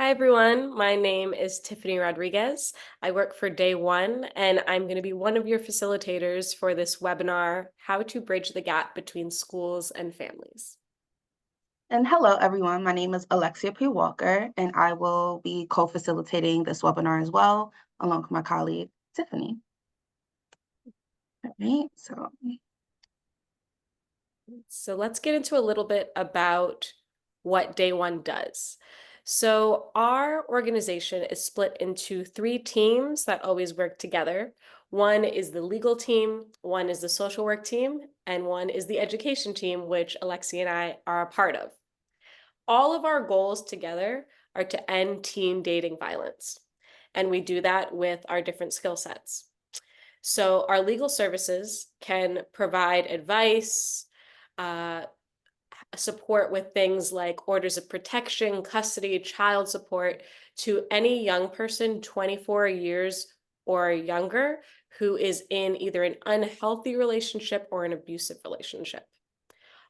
Hi, everyone. My name is Tiffany Rodriguez. I work for Day One, and I'm going to be one of your facilitators for this webinar, How to Bridge the Gap Between Schools and Families. And hello, everyone. My name is Alexia P. Walker, and I will be co-facilitating this webinar as well, along with my colleague, Tiffany. All right, So let's get into a little bit about what Day One does. So our organization is split into three teams that always work together. One is the legal team, one is the social work team, and one is the education team, which Alexia and I are a part of. All of our goals together are to end teen dating violence. And we do that with our different skill sets. So our legal services can provide advice, uh, support with things like orders of protection, custody, child support to any young person 24 years or younger who is in either an unhealthy relationship or an abusive relationship.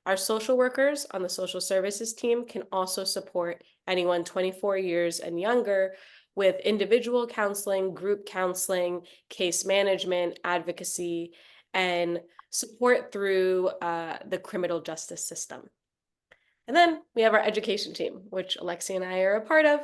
Our social workers on the social services team can also support anyone 24 years and younger with individual counseling, group counseling, case management, advocacy, and support through the criminal justice system. And then we have our education team, which Alexia and I are a part of.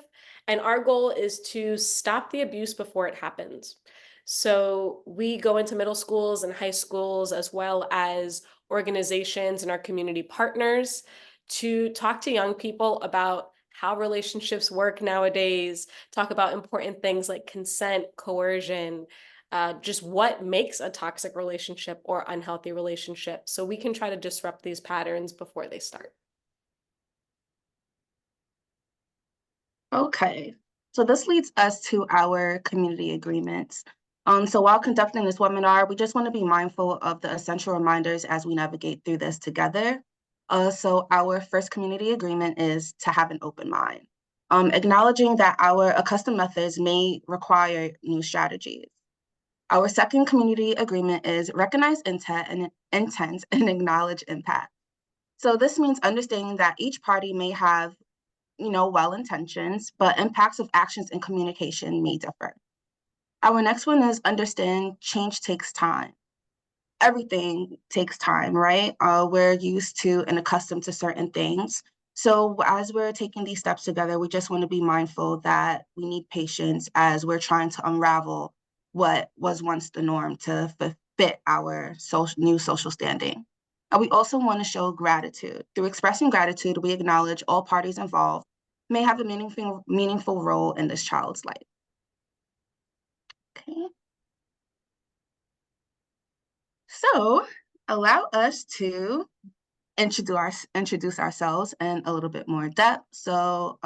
And our goal is to stop the abuse before it happens. So we go into middle schools and high schools, as well as organizations and our community partners, to talk to young people about how relationships work nowadays, talk about important things like consent, coercion, just what makes a toxic relationship or unhealthy relationship, so we can try to disrupt these patterns before they start. okay. So this leads us to our community agreements. So while conducting this webinar, we just want to be mindful of the essential reminders as we navigate through this together. So our first community agreement is to have an open mind, acknowledging that our accustomed methods may require new strategies. Our second community agreement is recognize intent and acknowledge impact. So this means understanding that each party may have, well intentions, but impacts of actions and communication may differ. Our next one is understand change takes time. Everything takes time, right? We're used to and accustomed to certain things. So as we're taking these steps together, we just want to be mindful that we need patience as we're trying to unravel what was once the norm to fit our new social standing. And we also want to show gratitude. Through expressing gratitude, we acknowledge all parties involved may have a meaningful role in this child's life. Okay. So allow us to introduce ourselves in a little bit more depth. So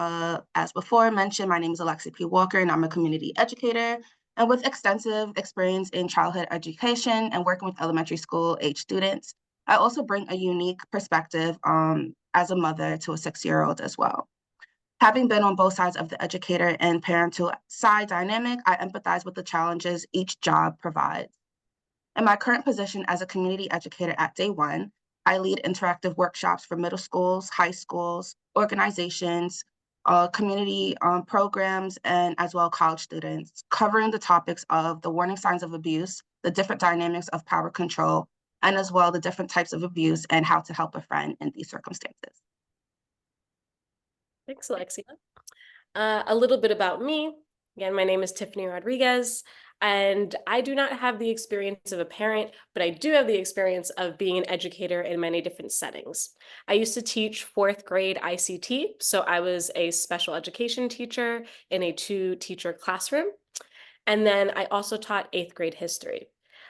as before mentioned, my name is Alexia P. Walker, and I'm a community educator and with extensive experience in childhood education and working with elementary school age students. I also bring a unique perspective as a mother to a 6-year-old as well. Having been on both sides of the educator and parental side dynamic, I empathize with the challenges each job provides. In my current position as a community educator at Day One, I lead interactive workshops for middle schools, high schools, organizations, community programs, and as well college students, covering the topics of the warning signs of abuse, the different dynamics of power control, and as well the different types of abuse and how to help a friend in these circumstances. Thanks, Alexia. A little bit about me. Again, my name is Tiffany Rodriguez, and I do not have the experience of a parent, but I do have the experience of being an educator in many different settings. I used to teach fourth grade ICT, so I was a special education teacher in a 2-teacher classroom. And then I also taught eighth grade history.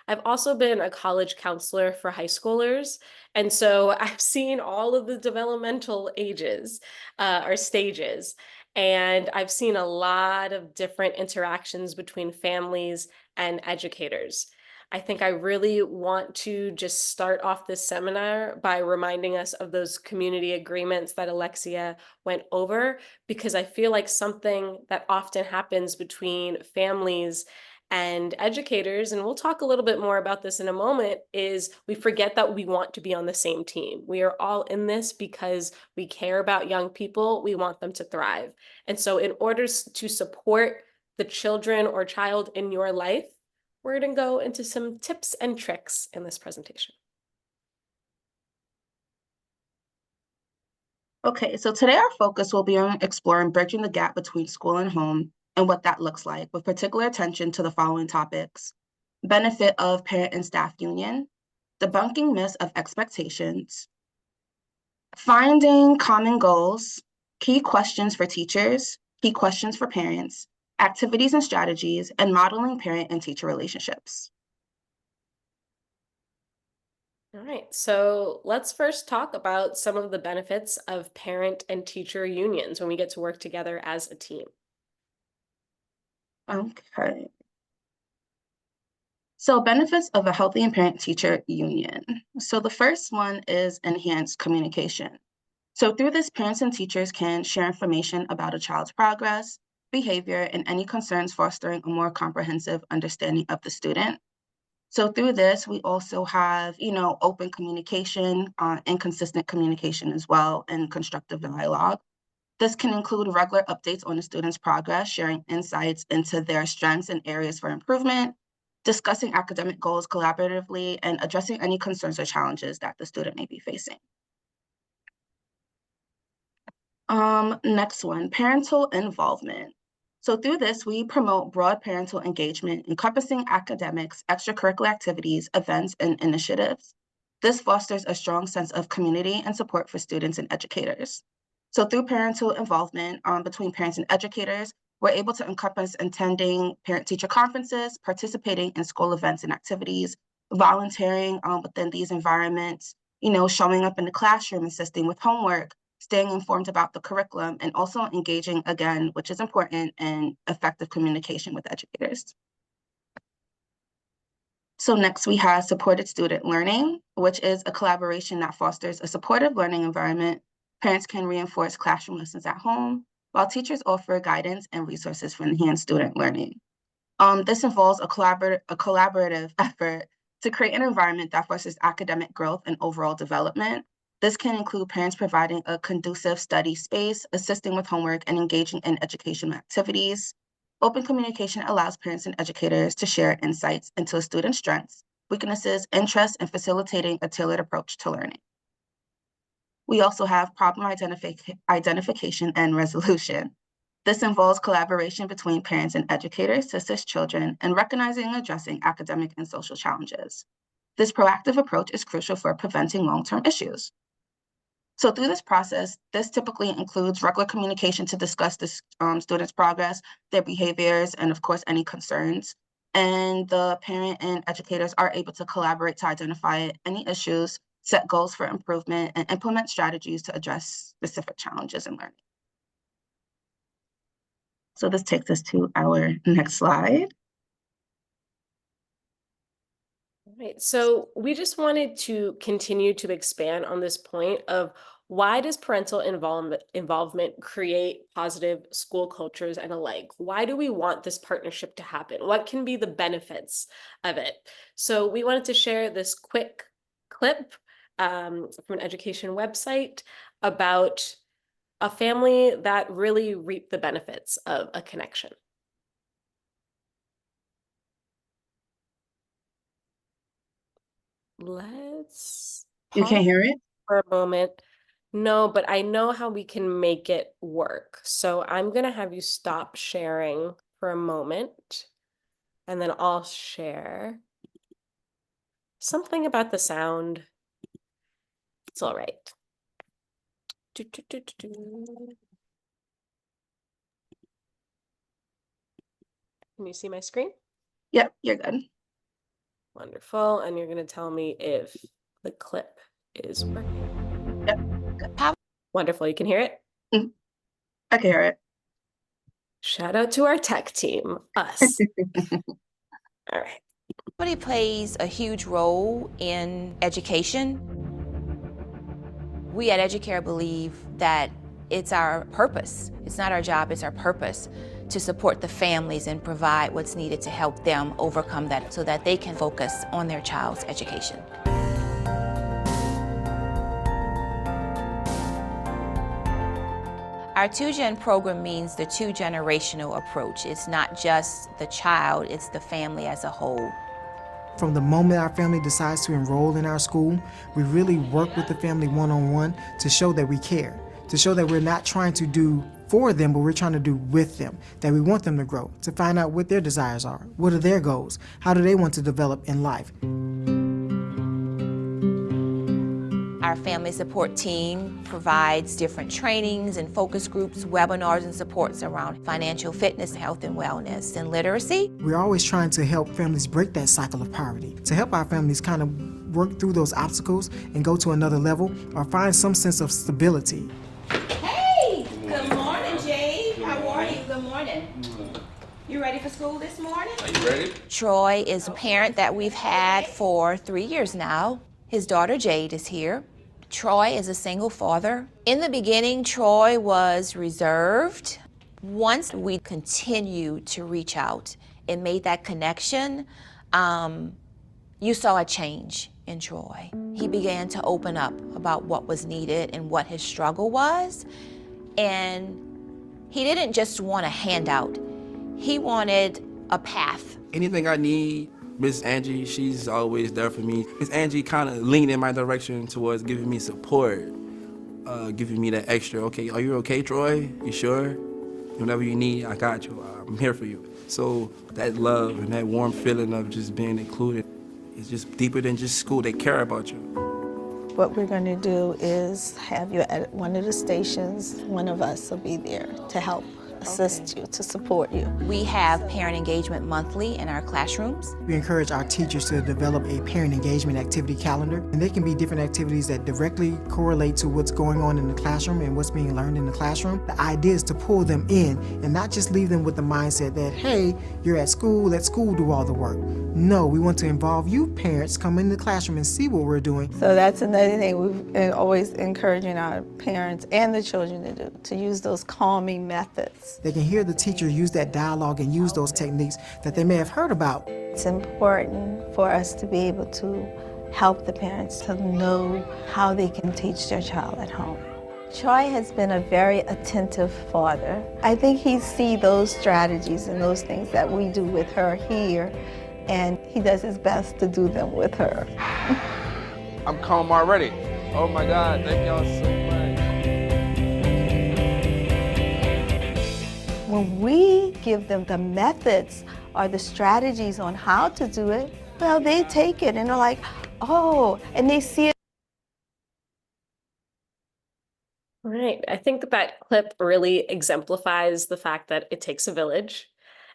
I've also been a college counselor for high schoolers. And so I've seen all of the developmental ages or stages. And I've seen a lot of different interactions between families and educators. I think I really want to just start off this seminar by reminding us of those community agreements that Alexia went over, because I feel like something that often happens between families And educators, and we'll talk a little bit more about this in a moment, is we forget that we want to be on the same team. We are all in this because we care about young people. We want them to thrive. And so, in order to support the children or child in your life, we're going to go into some tips and tricks in this presentation. Okay, so today our focus will be on exploring bridging the gap between school and home and what that looks like, with particular attention to the following topics: benefit of parent and staff union, debunking myths of expectations, finding common goals, key questions for teachers, key questions for parents, activities and strategies, and modeling parent and teacher relationships. All right, so let's first talk about some of the benefits of parent and teacher unions when we get to work together as a team. Okay. So benefits of a healthy and parent-teacher union. So the first one is enhanced communication. So through this, parents and teachers can share information about a child's progress, behavior, and any concerns, fostering a more comprehensive understanding of the student. So through this, we also have, open communication, and consistent communication as well, and constructive dialogue. This can include regular updates on the student's progress, sharing insights into their strengths and areas for improvement, discussing academic goals collaboratively, and addressing any concerns or challenges that the student may be facing. Next one, parental involvement. So through this, we promote broad parental engagement encompassing academics, extracurricular activities, events, and initiatives. This fosters a strong sense of community and support for students and educators. So through parental involvement between parents and educators, we're able to encompass attending parent-teacher conferences, participating in school events and activities, volunteering within these environments, showing up in the classroom, assisting with homework, staying informed about the curriculum, and also engaging, again, which is important, in effective communication with educators. So next we have supported student learning, which is a collaboration that fosters a supportive learning environment. Parents can reinforce classroom lessons at home, while teachers offer guidance and resources for enhanced student learning. This involves a collaborative effort to create an environment that fosters academic growth and overall development. This can include parents providing a conducive study space, assisting with homework, and engaging in educational activities. Open communication allows parents and educators to share insights into a student's strengths, weaknesses, interests, and facilitating a tailored approach to learning. We also have problem identification and resolution. This involves collaboration between parents and educators to assist children in recognizing and addressing academic and social challenges. This proactive approach is crucial for preventing long-term issues. So through this process, this typically includes regular communication to discuss the student's progress, their behaviors, and of course, any concerns. And the parent and educators are able to collaborate to identify any issues, set goals for improvement, and implement strategies to address specific challenges in learning. So this takes us to our next slide. Right. So we just wanted to continue to expand on this point of why does parental involvement create positive school cultures and alike? Why do we want this partnership to happen? What can be the benefits of it? So we wanted to share this quick clip from an education website about a family that really reaped the benefits of a connection. Let's You pause can't hear it? for a moment. No, but I know how we can make it work. So I'm going to have you stop sharing for a moment, and then I'll share something about the sound. It's all right. Do, do, do, do, do. Can you see my screen? Yep, you're good. Wonderful. And you're going to tell me if the clip is working. Yep. Wonderful. You can hear it? Mm, I can hear it. Shout out to our tech team, us. All right. Everybody plays a huge role in education. We at Educare believe that it's our purpose. It's not our job, it's our purpose to support the families and provide what's needed to help them overcome that so that they can focus on their child's education. Our two-gen program means the two-generational approach. It's not just the child, it's the family as a whole. From the moment our family decides to enroll in our school, we really work with the family one-on-one to show that we care, to show that we're not trying to do for them, but we're trying to do with them, that we want them to grow, to find out what their desires are, what are their goals, how do they want to develop in life. Our family support team provides different trainings and focus groups, webinars and supports around financial fitness, health and wellness, and literacy. We're always trying to help families break that cycle of poverty, to help our families kind of work through those obstacles and go to another level or find some sense of stability. Hey, good morning, Jade. How are you? Good morning. You ready for school this morning? Are you ready? Troy is a parent that we've had for 3 years now. His daughter Jade is here. Troy is a single father. In the beginning, Troy was reserved. Once we continued to reach out and made that connection, you saw a change in Troy. He began to open up about what was needed and what his struggle was. And he didn't just want a handout. He wanted a path. Anything I need, Miss Angie, she's always there for me. Miss Angie kind of leaned in my direction towards giving me support, giving me that extra, okay, are you okay, Troy? You sure? Whenever you need, I got you. I'm here for you. So that love and that warm feeling of just being included is just deeper than just school. They care about you. What we're going to do is have you at one of the stations. One of us will be there to help assist you, to support you. We have parent engagement monthly in our classrooms. We encourage our teachers to develop a parent engagement activity calendar, and they can be different activities that directly correlate to what's going on in the classroom and what's being learned in the classroom. The idea is to pull them in and not just leave them with the mindset that, hey, you're at school, let school do all the work. No, we want to involve you parents, come in the classroom and see what we're doing. So that's another thing we've been always encouraging our parents and the children to do, to use those calming methods. They can hear the teacher use that dialogue and use those techniques that they may have heard about. It's important for us to be able to help the parents to know how they can teach their child at home. Troy has been a very attentive father. I think he sees those strategies and those things that we do with her here, and he does his best to do them with her. I'm calm already. Oh my God, thank y'all so much. When we give them the methods or the strategies on how to do it, well, they take it and they're like, oh, and they see it. Right. I think that that clip really exemplifies the fact that it takes a village,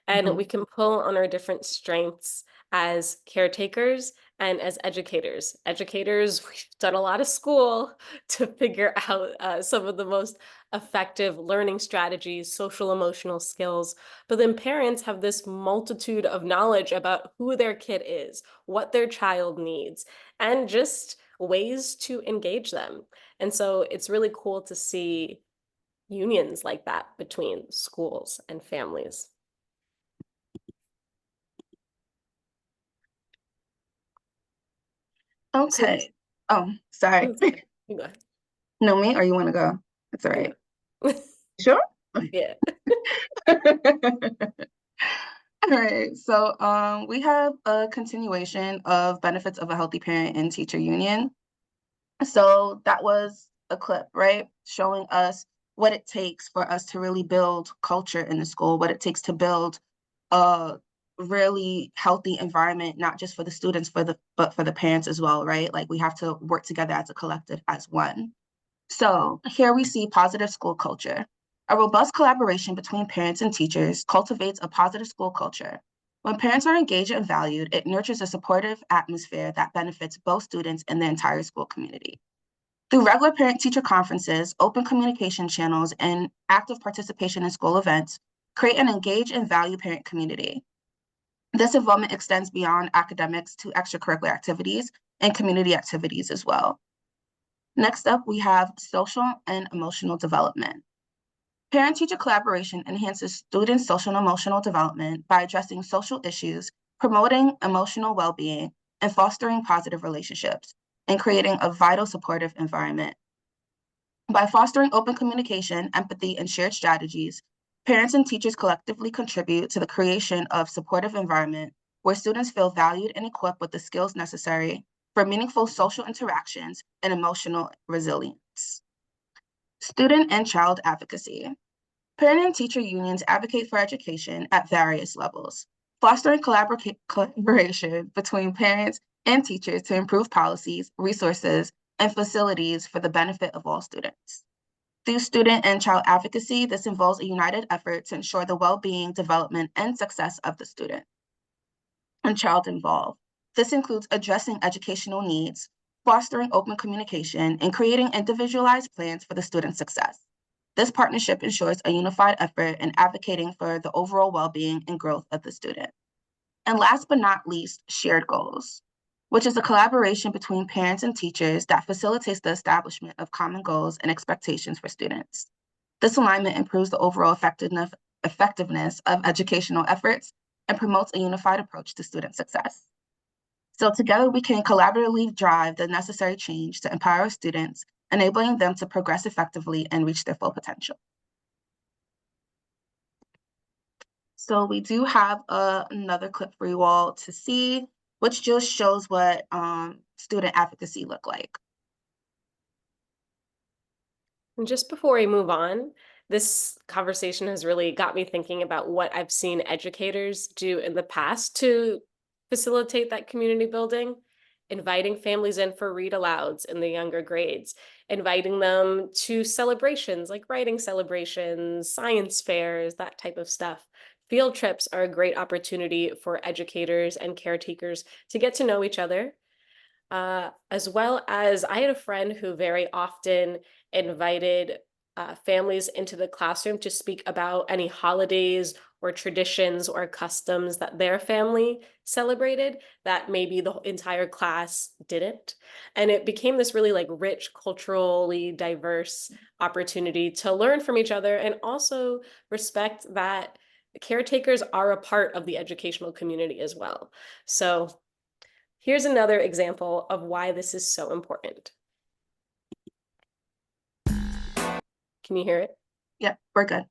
and we can pull on our different strengths as caretakers and as educators. Educators, we've done a lot of school to figure out some of the most effective learning strategies, social emotional skills. But then parents have this multitude of knowledge about who their kid is, what their child needs, and just ways to engage them. And so it's really cool to see unions like that between schools and families. Okay. Oh, sorry. You go ahead. No, me, or you want to go? It's all right. Sure? Yeah. All right, so we have a continuation of benefits of a healthy parent and teacher union. So that was a clip, right? Showing us what it takes for us to really build culture in the school, what it takes to build a really healthy environment, not just for the students, but for the parents as well, right? Like we have to work together as a collective, as one. So here we see positive school culture. A robust collaboration between parents and teachers cultivates a positive school culture. When parents are engaged and valued, it nurtures a supportive atmosphere that benefits both students and the entire school community. Through regular parent-teacher conferences, open communication channels, and active participation in school events, create an engaged and valued parent community. This involvement extends beyond academics to extracurricular activities and community activities as well. Next up, we have social and emotional development. Parent-teacher collaboration enhances students' social and emotional development by addressing social issues, promoting emotional well-being, and fostering positive relationships, and creating a vital supportive environment. By fostering open communication, empathy, and shared strategies, parents and teachers collectively contribute to the creation of supportive environment where students feel valued and equipped with the skills necessary for meaningful social interactions and emotional resilience. Student and child advocacy. Parent and teacher unions advocate for education at various levels, fostering collaboration between parents and teachers to improve policies, resources, and facilities for the benefit of all students. Through student and child advocacy, this involves a united effort to ensure the well-being, development, and success of the student and child involved. This includes addressing educational needs, fostering open communication, and creating individualized plans for the student's success. This partnership ensures a unified effort in advocating for the overall well-being and growth of the student. And last but not least, shared goals, which is a collaboration between parents and teachers that facilitates the establishment of common goals and expectations for students. This alignment improves the overall effectiveness of educational efforts and promotes a unified approach to student success. So together we can collaboratively drive the necessary change to empower students, enabling them to progress effectively and reach their full potential. So we do have another clip for you all to see, which just shows what student advocacy look like. And just before we move on, this conversation has really got me thinking about what I've seen educators do in the past to facilitate that community building, inviting families in for read alouds in the younger grades, inviting them to celebrations like writing celebrations, science fairs, that type of stuff. Field trips are a great opportunity for educators and caretakers to get to know each other. As well as I had a friend who very often invited families into the classroom to speak about any holidays or traditions or customs that their family celebrated that maybe the entire class didn't. And it became this really like rich, culturally diverse opportunity to learn from each other and also respect that caretakers are a part of the educational community as well. So here's another example of why this is so important. Can you hear it? Yeah, we're good.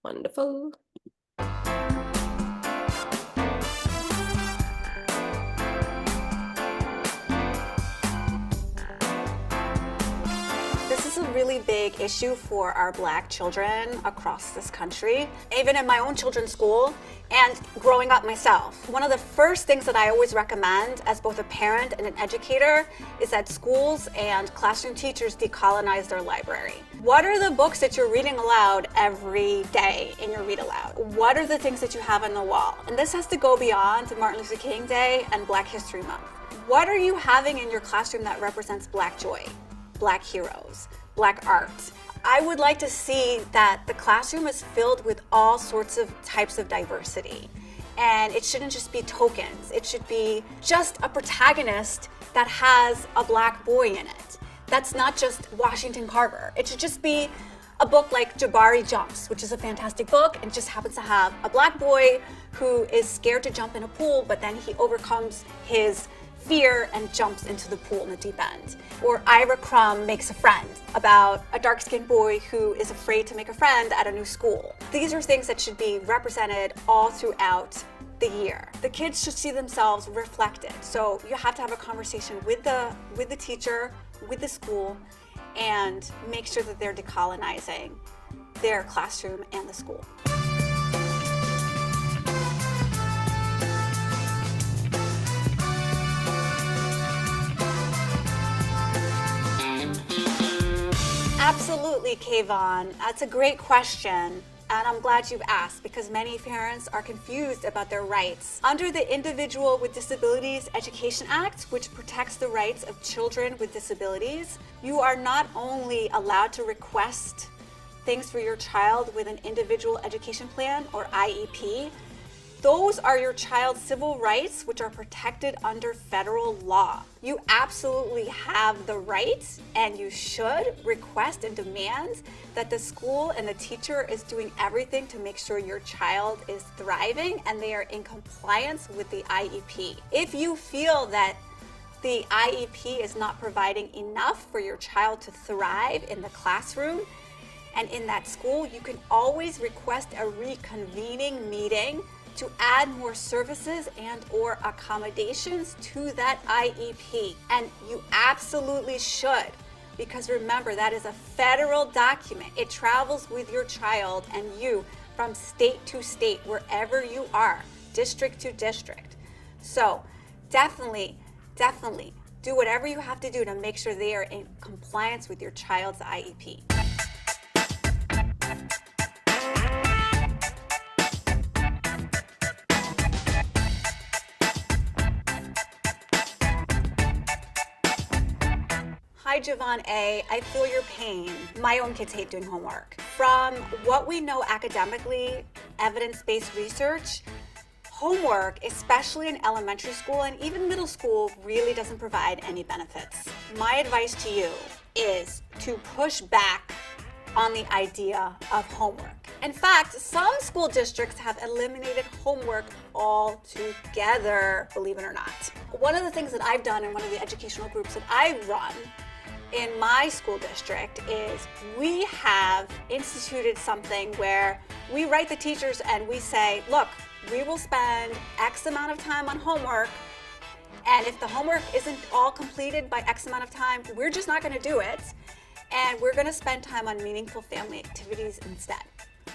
Wonderful. This is a really big issue for our Black children across this country, even in my own children's school and growing up myself. One of the first things that I always recommend as both a parent and an educator is that schools and classroom teachers decolonize their library. What are the books that you're reading aloud every day in your read aloud? What are the things that you have on the wall? And this has to go beyond Martin Luther King Day and Black History Month. What are you having in your classroom that represents Black joy, Black heroes, Black art? I would like to see that the classroom is filled with all sorts of types of diversity. And it shouldn't just be tokens. It should be just a protagonist that has a Black boy in it. That's not just Washington Carver. It should just be a book like Jabari Jumps, which is a fantastic book and just happens to have a Black boy who is scared to jump in a pool, but then he overcomes his fear and jumps into the pool in the deep end. Or Ira Crum Makes a Friend, about a dark-skinned boy who is afraid to make a friend at a new school. These are things that should be represented all throughout the year. The kids should see themselves reflected. So you have to have a conversation with the teacher, with the school, and make sure that they're decolonizing their classroom and the school. Absolutely, Kayvon. That's a great question. And I'm glad you've asked because many parents are confused about their rights. Under the Individual with Disabilities Education Act, which protects the rights of children with disabilities, you are not only allowed to request things for your child with an individual education plan or IEP, Those are your child's civil rights, which are protected under federal law. You absolutely have the right, and you should request and demand that the school and the teacher is doing everything to make sure your child is thriving and they are in compliance with the IEP. If you feel that the IEP is not providing enough for your child to thrive in the classroom and in that school, you can always request a reconvening meeting to add more services and or accommodations to that IEP. And you absolutely should, because remember, that is a federal document. It travels with your child and you from state to state, wherever you are, district to district. So definitely do whatever you have to do to make sure they are in compliance with your child's IEP. Hi, Javon A. I feel your pain. My own kids hate doing homework. From what we know academically, evidence-based research, homework, especially in elementary school and even middle school, really doesn't provide any benefits. My advice to you is to push back on the idea of homework. In fact, some school districts have eliminated homework altogether, believe it or not. One of the things that I've done in one of the educational groups that I run in my school district is we have instituted something where we write the teachers and we say, look, we will spend X amount of time on homework, and if the homework isn't all completed by X amount of time, we're just not gonna do it, and we're gonna spend time on meaningful family activities instead.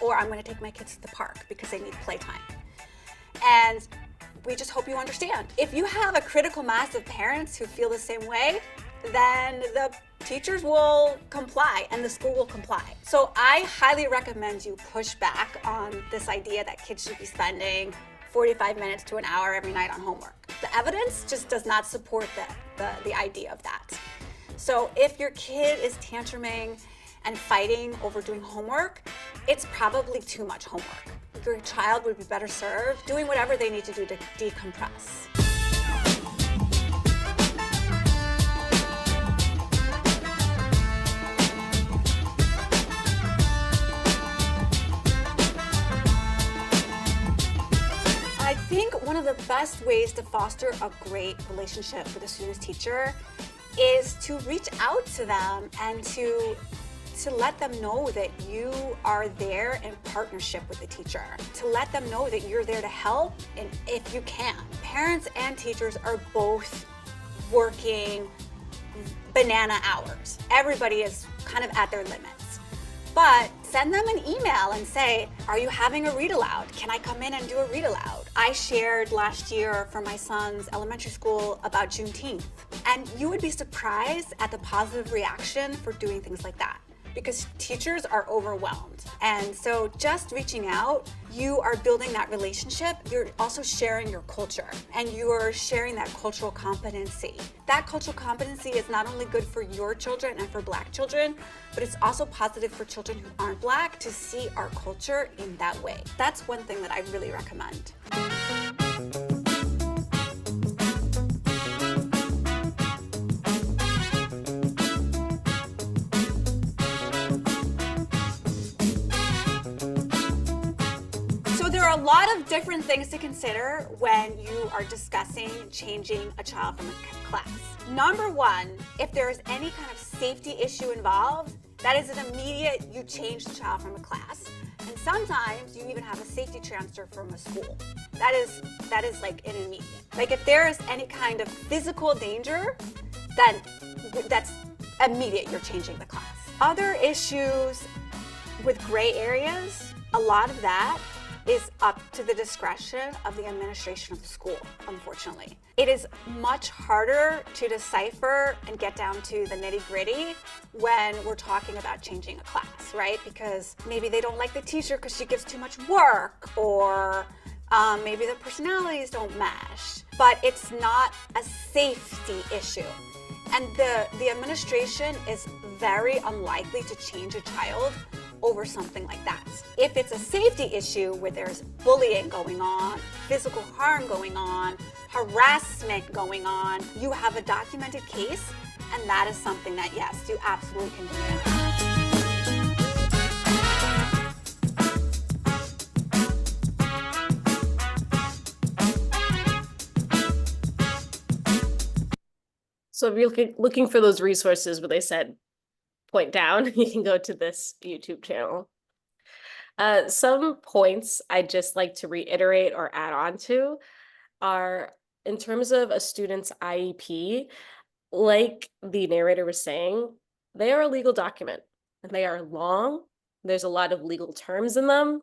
Or I'm gonna take my kids to the park because they need playtime. And we just hope you understand. If you have a critical mass of parents who feel the same way, then the teachers will comply and the school will comply. So I highly recommend you push back on this idea that kids should be spending 45 minutes to an hour every night on homework. The evidence just does not support the idea of that. So if your kid is tantruming and fighting over doing homework, it's probably too much homework. Your child would be better served doing whatever they need to do to decompress. I think one of the best ways to foster a great relationship with a student's teacher is to reach out to them and to let them know that you are there in partnership with the teacher, to let them know that you're there to help and if you can. Parents and teachers are both working banana hours. Everybody is kind of at their limits. But send them an email and say, are you having a read aloud? Can I come in and do a read aloud? I shared last year for my son's elementary school about Juneteenth. And you would be surprised at the positive reaction for doing things like that, because teachers are overwhelmed. And so just reaching out, you are building that relationship. You're also sharing your culture and you are sharing that cultural competency. That cultural competency is not only good for your children and for Black children, but it's also positive for children who aren't Black to see our culture in that way. That's one thing that I really recommend. There are a lot of different things to consider when you are discussing changing a child from a class. Number one, if there is any kind of safety issue involved, that is an immediate, you change the child from a class. And sometimes you even have a safety transfer from a school. That is like an immediate. Like if there is any kind of physical danger, then that's immediate, you're changing the class. Other issues with gray areas, a lot of that is up to the discretion of the administration of the school, unfortunately. It is much harder to decipher and get down to the nitty-gritty when we're talking about changing a class, right? Because maybe they don't like the teacher because she gives too much work, or maybe the personalities don't mesh. But it's not a safety issue. And the administration is very unlikely to change a child over something like that. If it's a safety issue where there's bullying going on, physical harm going on, harassment going on, you have a documented case, and that is something that, yes, you absolutely can do. So if you're looking for those resources where they said point down, you can go to this YouTube channel. Some points I'd just like to reiterate or add on to are in terms of a student's IEP, like the narrator was saying, they are a legal document and they are long. There's a lot of legal terms in them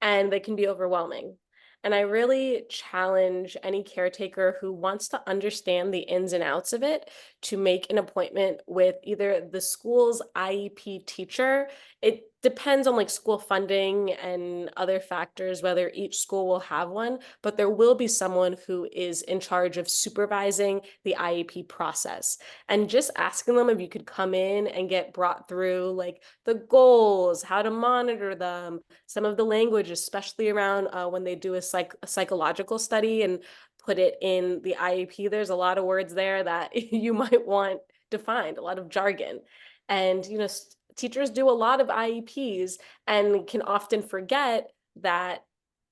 and they can be overwhelming. And I really challenge any caretaker who wants to understand the ins and outs of it to make an appointment with either the school's IEP teacher. It depends on like school funding and other factors, whether each school will have one, but there will be someone who is in charge of supervising the IEP process. And just asking them if you could come in and get brought through like the goals, how to monitor them, some of the language, especially around when they do a psychological study and put it in the IEP. There's a lot of words there that you might want defined, a lot of jargon. And, you know, teachers do a lot of IEPs and can often forget that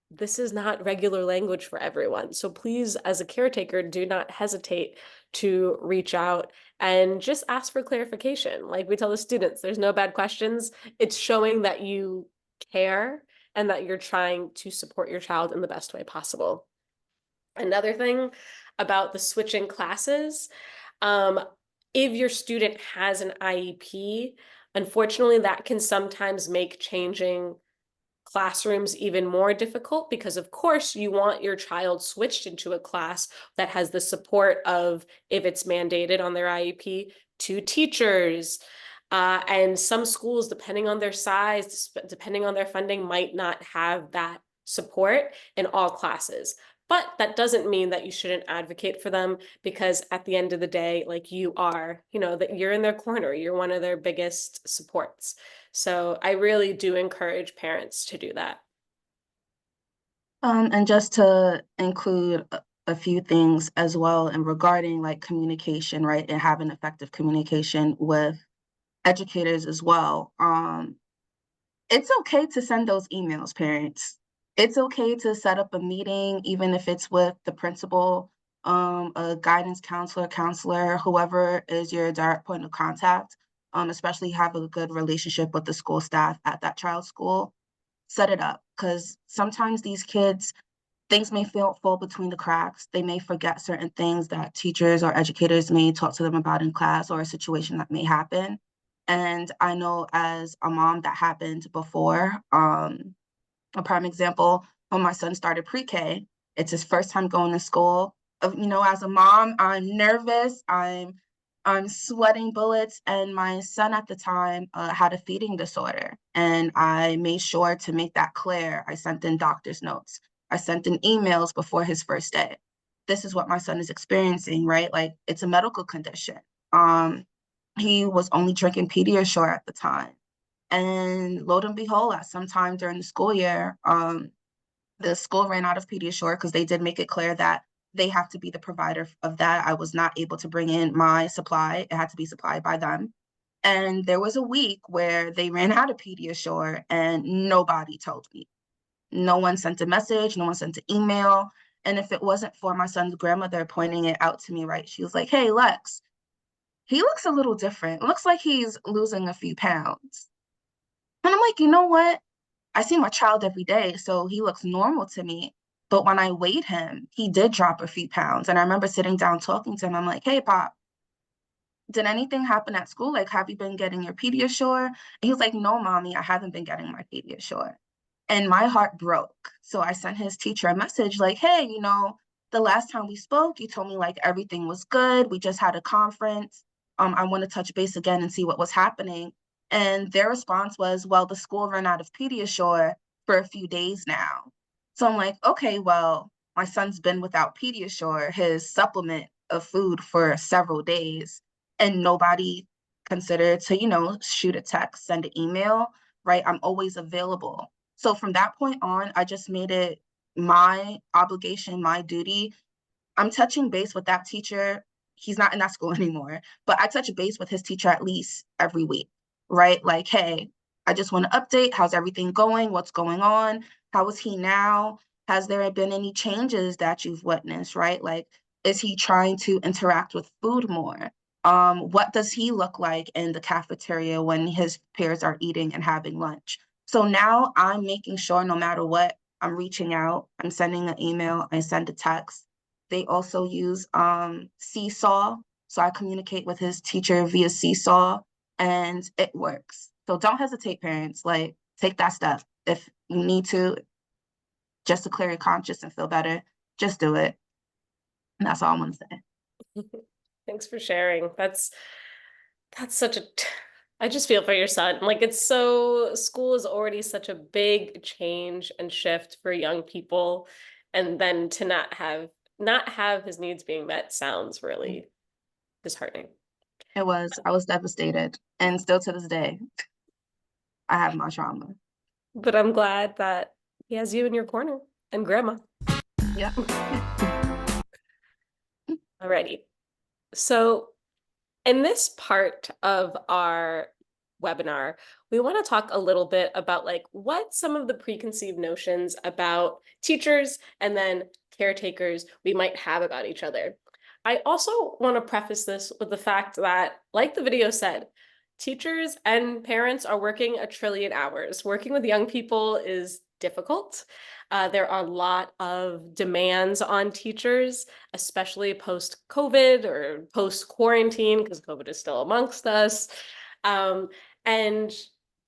this is not regular language for everyone. So please, as a caretaker, do not hesitate to reach out and just ask for clarification. Like we tell the students, there's no bad questions. It's showing that you care and that you're trying to support your child in the best way possible. Another thing about the switching classes, if your student has an IEP, unfortunately, that can sometimes make changing classrooms even more difficult because of course you want your child switched into a class that has the support of, if it's mandated on their IEP, 2 teachers. And some schools, depending on their size, depending on their funding, might not have that support in all classes. But that doesn't mean that you shouldn't advocate for them, because at the end of the day, like you are, you know, that you're in their corner, you're one of their biggest supports. So I really do encourage parents to do that. And just to include a few things as well, and regarding like communication, right, and having effective communication with educators as well. It's okay to send those emails, parents. It's okay to set up a meeting, even if it's with the principal, a guidance counselor, whoever is your direct point of contact, especially have a good relationship with the school staff at that child's school. Set it up, because sometimes these kids, things may fall between the cracks. They may forget certain things that teachers or educators may talk to them about in class, or a situation that may happen. And I know as a mom that happened before. A prime example, when my son started pre-K, it's his first time going to school. You know, as a mom, I'm nervous. I'm sweating bullets, and my son at the time had a feeding disorder, and I made sure to make that clear. I sent in doctor's notes. I sent in emails before his first day. This is what my son is experiencing, right? Like, it's a medical condition. He was only drinking Pediasure at the time. And lo and behold, at some time during the school year, the school ran out of Pediasure, because they did make it clear that they have to be the provider of that. I was not able to bring in my supply. It had to be supplied by them. And there was a week where they ran out of Pediasure and nobody told me. No one sent a message, no one sent an email. And if it wasn't for my son's grandmother pointing it out to me, right, she was like, "Hey, Lex, he looks a little different. It looks like he's losing a few pounds." And I'm like, you know what? I see my child every day, so he looks normal to me. But when I weighed him, he did drop a few pounds. And I remember sitting down talking to him. I'm like, "Hey, Pop, did anything happen at school? Like, have you been getting your Pediasure?" And he was like, "No, Mommy, I haven't been getting my Pediasure." And my heart broke. So I sent his teacher a message like, "Hey, you know, the last time we spoke, you told me like everything was good. We just had a conference. I want to touch base again and see what was happening." And their response was, "Well, the school ran out of Pediasure for a few days now." So I'm like, okay, well, my son's been without Pediasure, his supplement of food, for several days, and nobody considered to, you know, shoot a text, send an email. right? I'm always available. So from that point on, I just made it my obligation, my duty. I'm touching base with that teacher. He's not in that school anymore, but I touch base with his teacher at least every week, right? Like, hey, I just want to update. How's everything going? What's going on? How is he now? Has there been any changes that you've witnessed, right? Like, is he trying to interact with food more? What does he look like in the cafeteria when his peers are eating and having lunch? So now I'm making sure no matter what, I'm reaching out, I'm sending an email, I send a text. They also use Seesaw. So I communicate with his teacher via Seesaw and it works. So don't hesitate, parents. Like, take that step. If you need to, just to clear your conscience and feel better, just do it. And that's all I'm gonna say. Thanks for sharing. That's such a I just feel for your son. Like it's so school is already such a big change and shift for young people. And then to not have his needs being met sounds really disheartening. I was devastated. And still to this day, I have my trauma. But I'm glad that he has you in your corner and grandma. Yeah. Alrighty. So in this part of our webinar, we want to talk a little bit about like what some of the preconceived notions about teachers and then caretakers we might have about each other. I also want to preface this with the fact that, like the video said, teachers and parents are working a trillion hours. Working with young people is difficult. There are a lot of demands on teachers, especially post-COVID or post-quarantine, because COVID is still amongst us. And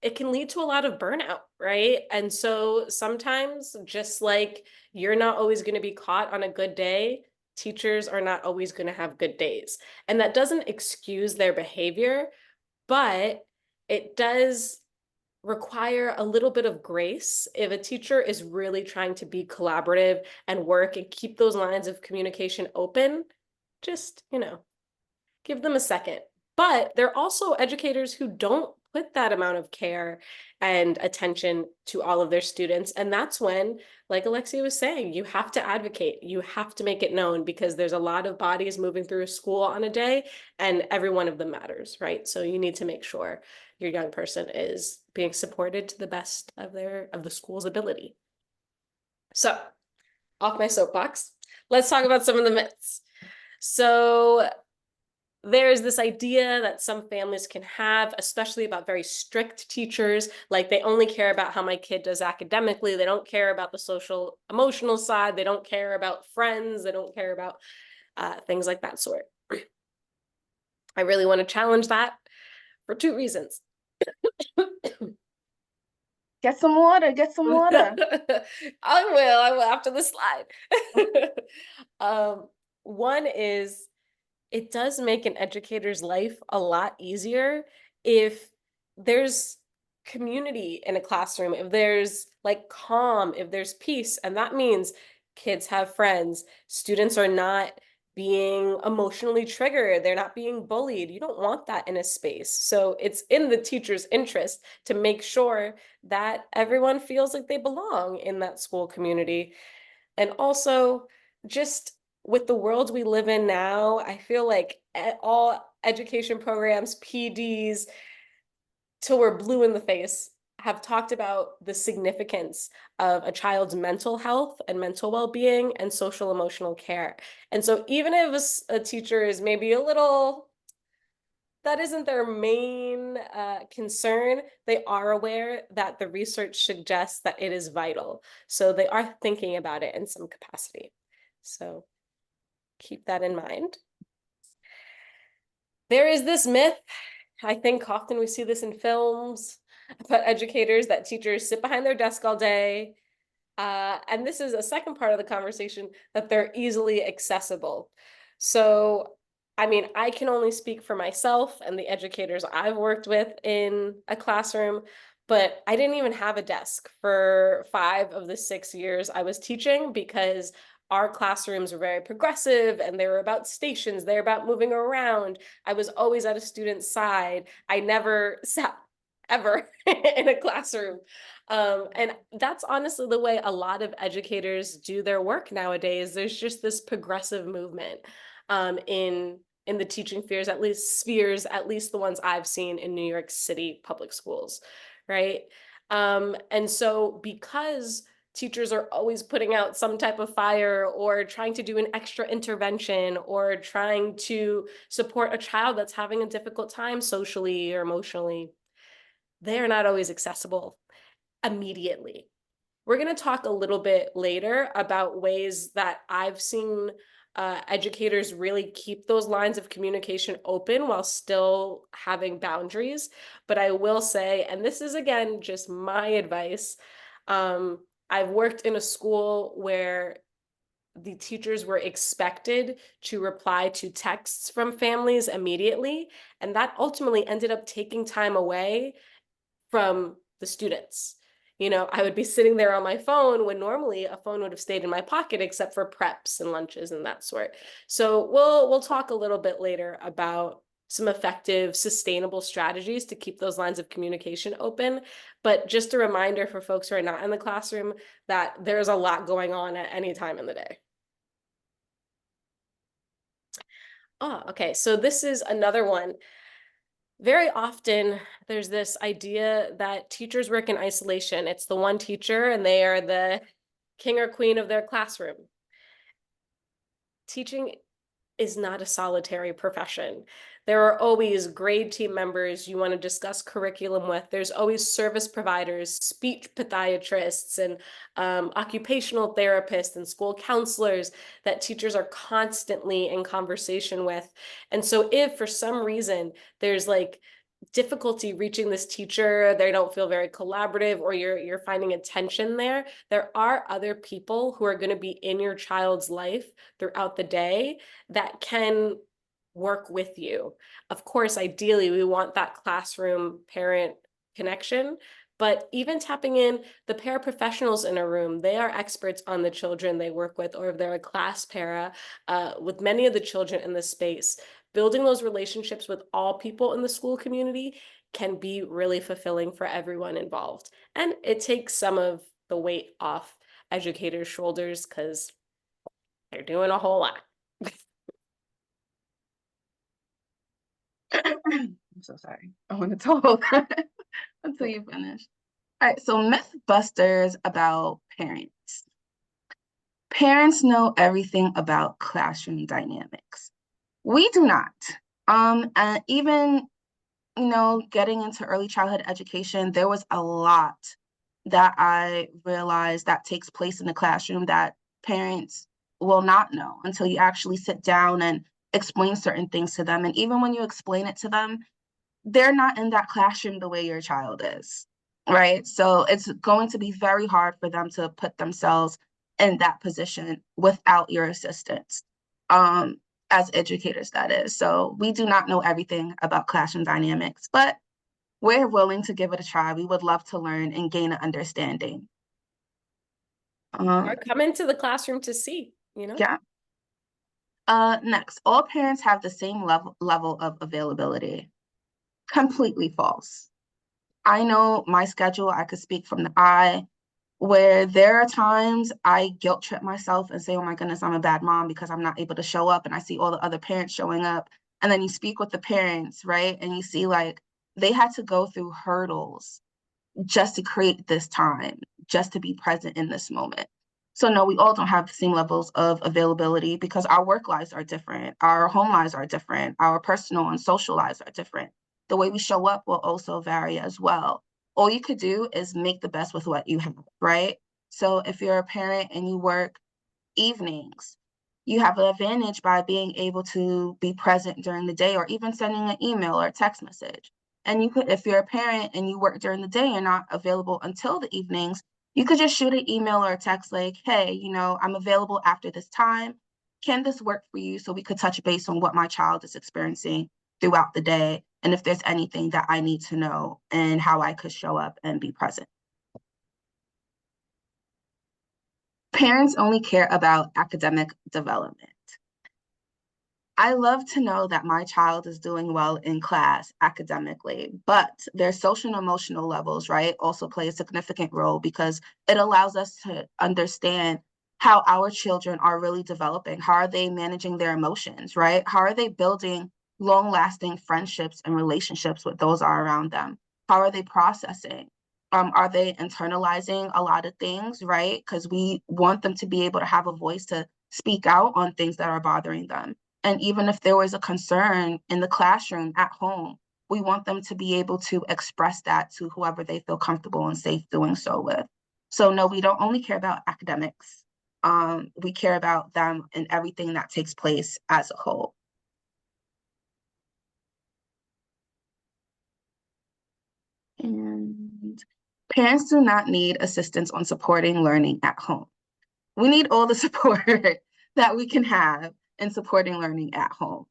it can lead to a lot of burnout, right? And so sometimes, just like you're not always going to be caught on a good day, teachers are not always going to have good days. And that doesn't excuse their behavior, but it does require a little bit of grace if a teacher is really trying to be collaborative and work and keep those lines of communication open. Just, give them a second. But there are also educators who don't put that amount of care and attention to all of their students. And that's when, like Alexia was saying, you have to advocate. You have to make it known because there's a lot of bodies moving through a school on a day and every one of them matters, right? So you need to make sure your young person is being supported to the best of the school's ability. So, off my soapbox, let's talk about some of the myths. So there's this idea that some families can have, especially about very strict teachers, like they only care about how my kid does academically. They don't care about the social, emotional side. They don't care about friends. They don't care about things like that sort. I really want to challenge that for two reasons. Get some water, get some water. I will after the slide. One is it does make an educator's life a lot easier if there's community in a classroom, if there's like calm, if there's peace, and that means kids have friends, students are not being emotionally triggered, they're not being bullied. You don't want that in a space. So it's in the teacher's interest to make sure that everyone feels like they belong in that school community. And also, just with the world we live in now, I feel like all education programs, PDs, till we're blue in the face, have talked about the significance of a child's mental health and mental well-being and social emotional care. And so even if a teacher is maybe a little, that isn't their main concern, they are aware that the research suggests that it is vital. So they are thinking about it in some capacity. So keep that in mind. There is this myth, I think often we see this in films, about educators that teachers sit behind their desk all day. And this is a second part of the conversation, that they're easily accessible. So, I mean, I can only speak for myself and the educators I've worked with in a classroom, but I didn't even have a desk for 5 of the 6 years I was teaching because our classrooms were very progressive and they were about stations, they're about moving around. I was always at a student's side. I never sat ever in a classroom. And that's honestly the way a lot of educators do their work nowadays. There's just this progressive movement in the teaching spheres, at least the ones I've seen in New York City public schools, right? And so because teachers are always putting out some type of fire or trying to do an extra intervention or trying to support a child that's having a difficult time socially or emotionally, they're not always accessible immediately. We're going to talk a little bit later about ways that I've seen educators really keep those lines of communication open while still having boundaries. But I will say, and this is again just my advice, I've worked in a school where the teachers were expected to reply to texts from families immediately, and that ultimately ended up taking time away from the students. You know, I would be sitting there on my phone when normally a phone would have stayed in my pocket except for preps and lunches and that sort. So we'll talk a little bit later about some effective, sustainable strategies to keep those lines of communication open. But just a reminder for folks who are not in the classroom that there's a lot going on at any time in the day. Oh, okay. So this is another one. Very often, there's this idea that teachers work in isolation. It's the one teacher and they are the king or queen of their classroom. Teaching is not a solitary profession. There are always grade team members you want to discuss curriculum with. There's always service providers, speech pathologists, and occupational therapists and school counselors that teachers are constantly in conversation with. And so if for some reason there's like difficulty reaching this teacher, they don't feel very collaborative, or you're finding a tension there, there are other people who are going to be in your child's life throughout the day that can work with you. Of course, ideally, we want that classroom parent connection, but even tapping in the paraprofessionals in a room, they are experts on the children they work with, or if they're a class para with many of the children in the space. Building those relationships with all people in the school community can be really fulfilling for everyone involved. And it takes some of the weight off educators' shoulders because they're doing a whole lot. I'm so sorry. I want to talk until you finish. All right, so mythbusters about parents. Parents know everything about classroom dynamics. We do not. And even, getting into early childhood education, there was a lot that I realized that takes place in the classroom that parents will not know until you actually sit down and explain certain things to them. And even when you explain it to them, they're not in that classroom the way your child is, right? So it's going to be very hard for them to put themselves in that position without your assistance, as educators, that is. So we do not know everything about classroom dynamics, but we're willing to give it a try. We would love to learn and gain an understanding. Or come into the classroom to see, Yeah. Next, all parents have the same level of availability. Completely false. I know my schedule, I could speak from the eye, where there are times I guilt trip myself and say, oh my goodness, I'm a bad mom because I'm not able to show up, and I see all the other parents showing up. And then you speak with the parents, right? And you see like they had to go through hurdles just to create this time, just to be present in this moment. So no, we all don't have the same levels of availability because our work lives are different, our home lives are different, our personal and social lives are different. The way we show up will also vary as well. All you could do is make the best with what you have, right? So if you're a parent and you work evenings, you have an advantage by being able to be present during the day, or even sending an email or a text message. And you could, if you're a parent and you work during the day, you're not available until the evenings, you could just shoot an email or a text like, hey, I'm available after this time. Can this work for you? So we could touch base on what my child is experiencing throughout the day, and if there's anything that I need to know and how I could show up and be present. Parents only care about academic development. I love to know that my child is doing well in class academically, but their social and emotional levels, right, also play a significant role because it allows us to understand how our children are really developing. How are they managing their emotions, right? How are they building long-lasting friendships and relationships with those are around them? How are they processing? Are they internalizing a lot of things, right? Because we want them to be able to have a voice to speak out on things that are bothering them. And even if there was a concern in the classroom, at home, we want them to be able to express that to whoever they feel comfortable and safe doing so with. So no, we don't only care about academics. We care about them and everything that takes place as a whole. And parents do not need assistance on supporting learning at home. We need all the support that we can have in supporting learning at home.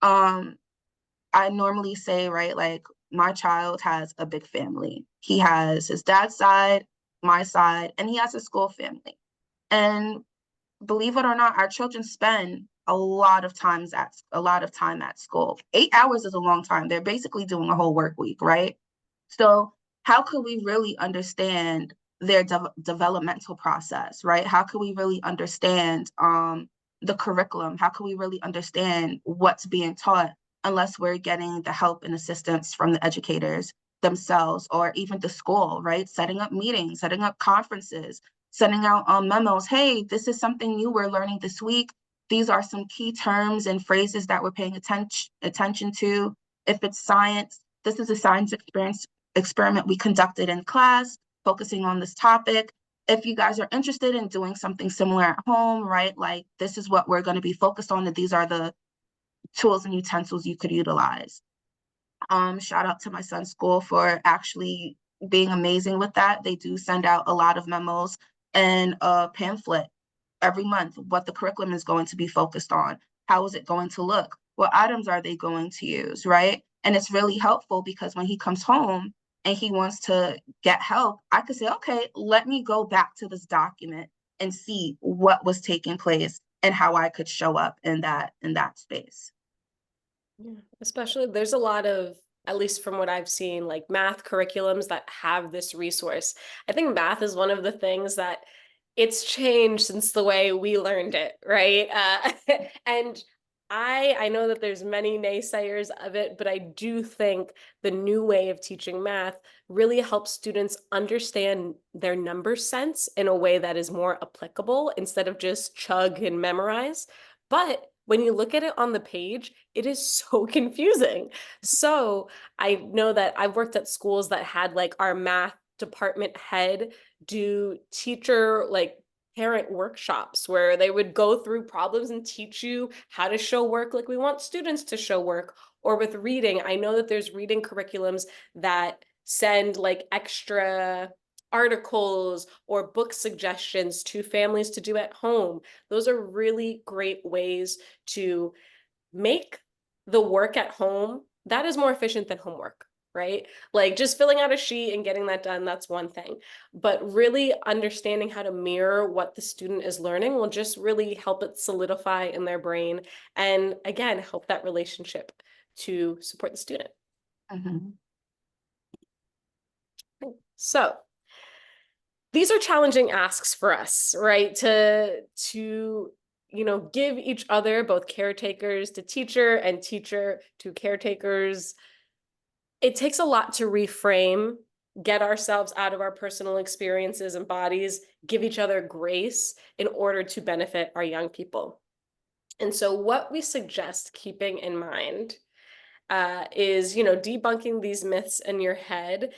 I normally say, right, like my child has a big family. He has his dad's side, my side, and he has a school family. And believe it or not, our children spend a lot of time at school. 8 hours is a long time. They're basically doing a whole work week, right? So how could we really understand their developmental process, right? How could we really understand the curriculum? How can we really understand what's being taught unless we're getting the help and assistance from the educators themselves or even the school, right? Setting up meetings, setting up conferences, sending out memos. Hey, this is something new we're learning this week. These are some key terms and phrases that we're paying attention to. If it's science, this is a science experiment we conducted in class, focusing on this topic. If you guys are interested in doing something similar at home, right, like this is what we're going to be focused on, and these are the tools and utensils you could utilize. Shout out to my son's school for actually being amazing with that. They do send out a lot of memos and a pamphlet every month, what the curriculum is going to be focused on. How is it going to look? What items are they going to use, right? And it's really helpful because when he comes home and he wants to get help, I could say, okay, let me go back to this document and see what was taking place and how I could show up in that space. Yeah, especially there's a lot of, at least from what I've seen, like math curriculums that have this resource. I think math is one of the things that it's changed since the way we learned it, right? And I know that there's many naysayers of it, but I do think the new way of teaching math really helps students understand their number sense in a way that is more applicable instead of just chug and memorize. But when you look at it on the page, it is so confusing. So I know that I've worked at schools that had like our math department head do teacher like parent workshops where they would go through problems and teach you how to show work like we want students to show work. Or with reading, I know that there's reading curriculums that send like extra articles or book suggestions to families to do at home. Those are really great ways to make the work at home that is more efficient than homework, right? Like just filling out a sheet and getting that done, that's one thing. But really understanding how to mirror what the student is learning will just really help it solidify in their brain and again, help that relationship to support the student. Mhm. So these are challenging asks for us, right? To give each other, both caretakers to teacher and teacher to caretakers. It takes a lot to reframe, get ourselves out of our personal experiences and bodies, give each other grace in order to benefit our young people. And so what we suggest keeping in mind is, debunking these myths in your head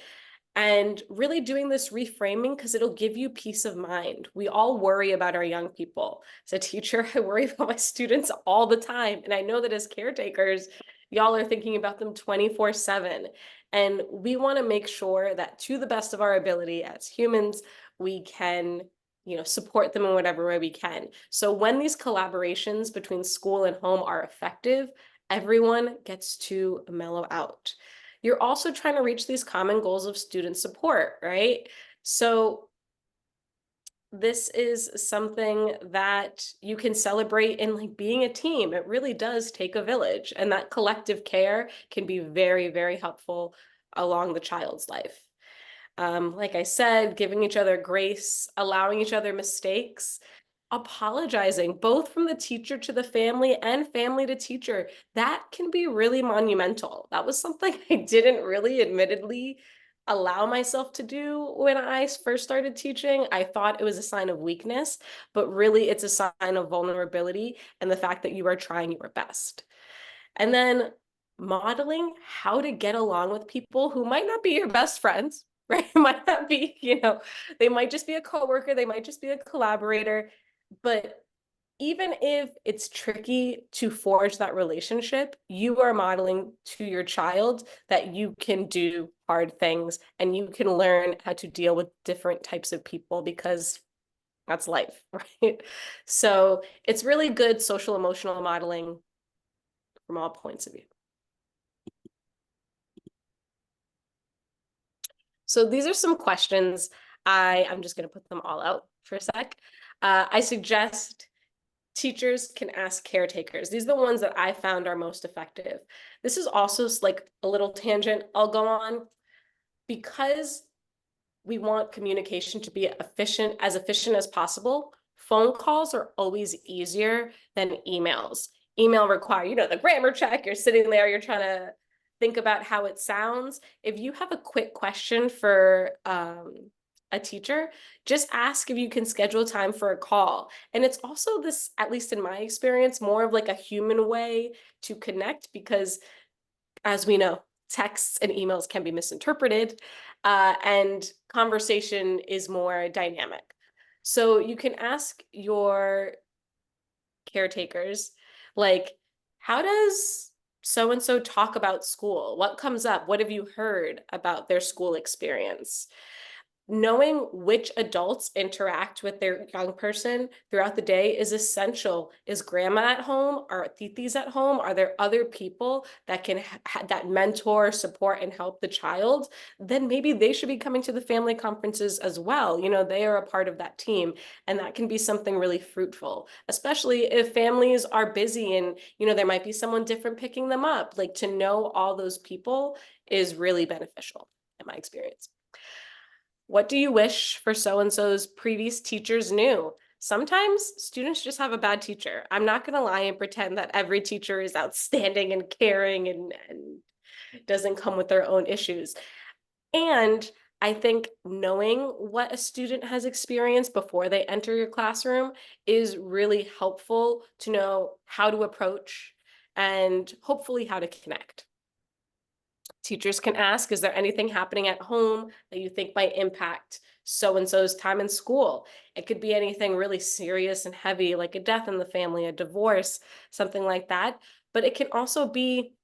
and really doing this reframing because it'll give you peace of mind. We all worry about our young people. As a teacher, I worry about my students all the time. And I know that as caretakers, y'all are thinking about them 24/7. And we want to make sure that to the best of our ability as humans, we can support them in whatever way we can. So when these collaborations between school and home are effective, everyone gets to mellow out. You're also trying to reach these common goals of student support, right? So this is something that you can celebrate in like being a team. It really does take a village, and that collective care can be very, very helpful along the child's life. Like I said, giving each other grace, allowing each other mistakes, apologizing, both from the teacher to the family and family to teacher, that can be really monumental. That was something I didn't really admittedly allow myself to do when I first started teaching. I thought it was a sign of weakness, but really it's a sign of vulnerability and the fact that you are trying your best. And then modeling how to get along with people who might not be your best friends, right? Might not be, they might just be a coworker, they might just be a collaborator. But even if it's tricky to forge that relationship, you are modeling to your child that you can do hard things and you can learn how to deal with different types of people, because that's life, right? So it's really good social emotional modeling from all points of view. So these are some questions. I'm just going to put them all out for a sec. I suggest teachers can ask caretakers. These are the ones that I found are most effective. This is also like a little tangent I'll go on. Because we want communication to be efficient as possible, phone calls are always easier than emails. Email require, the grammar check, you're sitting there, you're trying to think about how it sounds. If you have a quick question for a teacher, just ask if you can schedule time for a call. And it's also this, at least in my experience, more of like a human way to connect, because as we know, texts and emails can be misinterpreted, and conversation is more dynamic. So you can ask your caretakers, like, how does so-and-so talk about school? What comes up? What have you heard about their school experience? Knowing which adults interact with their young person throughout the day is essential. Is grandma at home? Are titis at home? Are there other people that can that mentor, support, and help the child? Then maybe they should be coming to the family conferences as well. They are a part of that team, and that can be something really fruitful, especially if families are busy and, there might be someone different picking them up. Like, to know all those people is really beneficial in my experience. What do you wish for so-and-so's previous teachers knew? Sometimes students just have a bad teacher. I'm not going to lie and pretend that every teacher is outstanding and caring and doesn't come with their own issues. And I think knowing what a student has experienced before they enter your classroom is really helpful to know how to approach and hopefully how to connect. Teachers can ask, is there anything happening at home that you think might impact so-and-so's time in school? It could be anything really serious and heavy, like a death in the family, a divorce, something like that. But it can also be,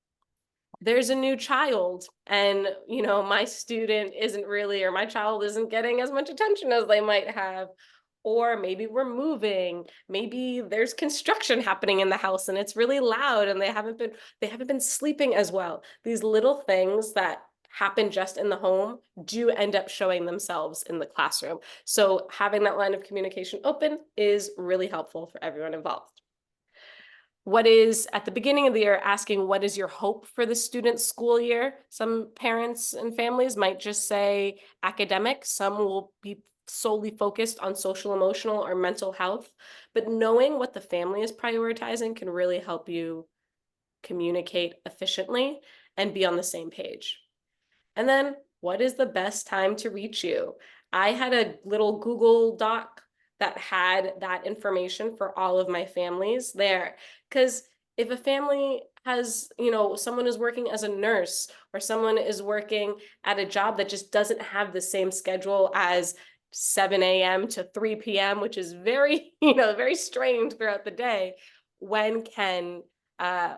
there's a new child and, my student isn't really, or my child isn't getting as much attention as they might have. Or maybe we're moving, maybe there's construction happening in the house and it's really loud and they haven't been sleeping as well. These little things that happen just in the home do end up showing themselves in the classroom. So having that line of communication open is really helpful for everyone involved. What is, at the beginning of the year, asking what is your hope for the student's school year? Some parents and families might just say academic. Some will be solely focused on social, emotional, or mental health. But knowing what the family is prioritizing can really help you communicate efficiently and be on the same page. And then, what is the best time to reach you? I had a little Google Doc that had that information for all of my families there. Because if a family has, someone is working as a nurse or someone is working at a job that just doesn't have the same schedule as 7 a.m. to 3 p.m., which is very, very strange throughout the day, when can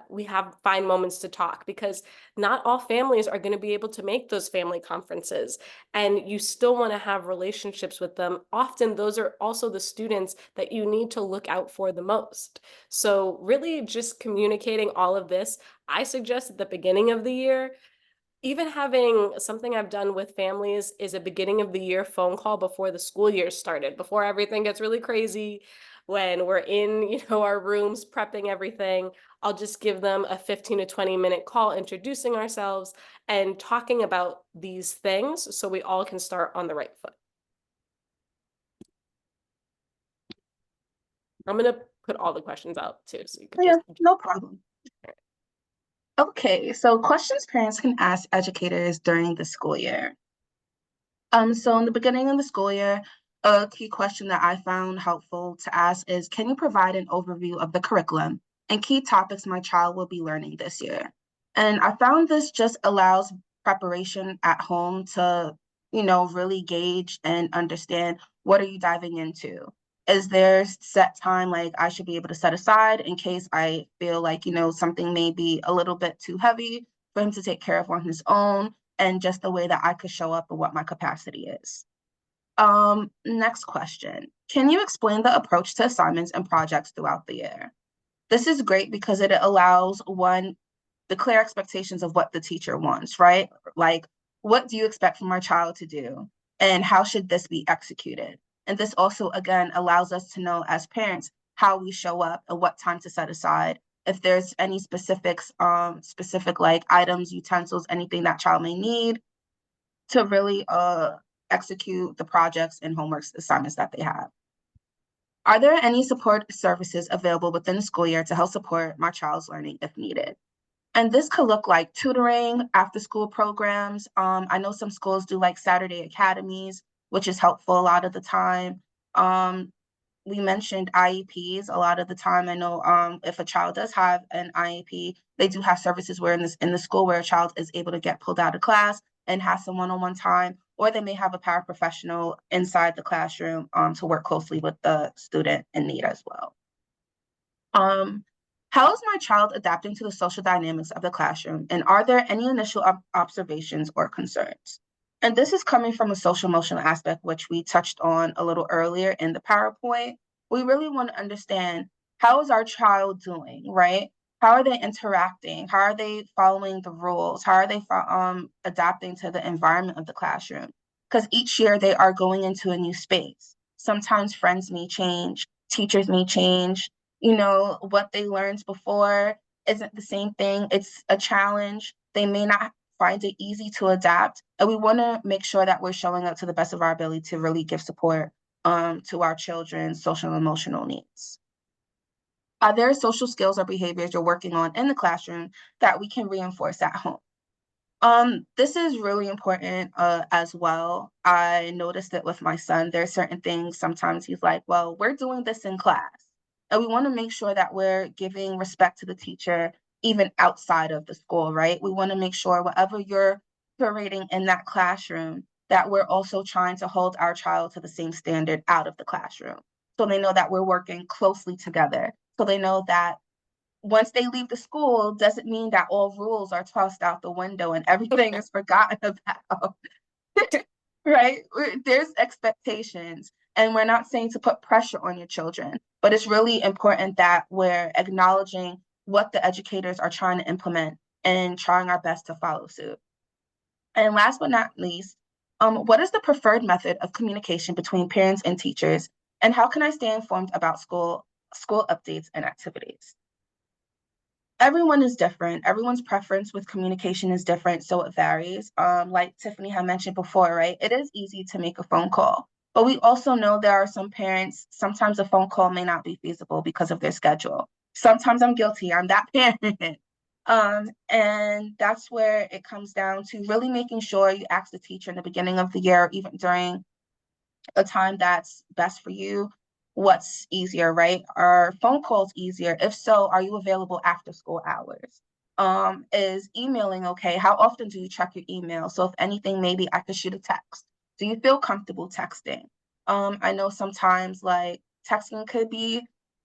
we find moments to talk? Because not all families are going to be able to make those family conferences, and you still want to have relationships with them. Often those are also the students that you need to look out for the most. So really just communicating all of this, I suggest at the beginning of the year, Even having something I've done with families is a beginning of the year phone call before the school year started, before everything gets really crazy, when we're in, our rooms prepping everything. I'll just give them a 15 to 20-minute call introducing ourselves and talking about these things so we all can start on the right foot. I'm gonna put all the questions out too, so you could Yeah, just. no problem. Okay, so questions parents can ask educators during the school year. So in the beginning of the school year, a key question that I found helpful to ask is, can you provide an overview of the curriculum and key topics my child will be learning this year? And I found this just allows preparation at home to, really gauge and understand what are you diving into. Is there set time like I should be able to set aside in case I feel like, something may be a little bit too heavy for him to take care of on his own? And just the way that I could show up and what my capacity is. Next question. Can you explain the approach to assignments and projects throughout the year? This is great because it allows one, the clear expectations of what the teacher wants, right? Like, what do you expect from our child to do? And how should this be executed? And this also, again, allows us to know as parents how we show up and what time to set aside. If there's any specific like items, utensils, anything that child may need to really execute the projects and homework assignments that they have. Are there any support services available within the school year to help support my child's learning if needed? And this could look like tutoring, after school programs. I know some schools do like Saturday academies, which is helpful a lot of the time. We mentioned IEPs a lot of the time. I know if a child does have an IEP, they do have services where in the school where a child is able to get pulled out of class and has some one-on-one time, or they may have a paraprofessional inside the classroom to work closely with the student in need as well. How is my child adapting to the social dynamics of the classroom? And are there any initial observations or concerns? And this is coming from a social emotional aspect, which we touched on a little earlier in the PowerPoint. We really want to understand, how is our child doing, right? How are they interacting? How are they following the rules? How are they adapting to the environment of the classroom? Because each year they are going into a new space. Sometimes friends may change, teachers may change, what they learned before isn't the same thing. It's a challenge. They may not find it easy to adapt. And we want to make sure that we're showing up to the best of our ability to really give support to our children's social and emotional needs. Are there social skills or behaviors you're working on in the classroom that we can reinforce at home? This is really important as well. I noticed it with my son. There are certain things sometimes he's like, well, we're doing this in class. And we want to make sure that we're giving respect to the teacher even outside of the school, right? We want to make sure whatever you're curating in that classroom, that we're also trying to hold our child to the same standard out of the classroom. So they know that we're working closely together. So they know that once they leave the school doesn't mean that all rules are tossed out the window and everything is forgotten about. Right? There's expectations, and we're not saying to put pressure on your children, but it's really important that we're acknowledging what the educators are trying to implement and trying our best to follow suit. And last but not least, what is the preferred method of communication between parents and teachers, and how can I stay informed about school updates and activities? Everyone is different. Everyone's preference with communication is different, so it varies. Like Tiffany had mentioned before, right? It is easy to make a phone call, but we also know there are some parents, sometimes a phone call may not be feasible because of their schedule. Sometimes I'm guilty, I'm that parent. And that's where it comes down to really making sure you ask the teacher in the beginning of the year, or even during a time that's best for you, what's easier, right? Are phone calls easier? If so, are you available after school hours? Is emailing okay? How often do you check your email? So if anything, maybe I could shoot a text. Do you feel comfortable texting? I know sometimes like texting could be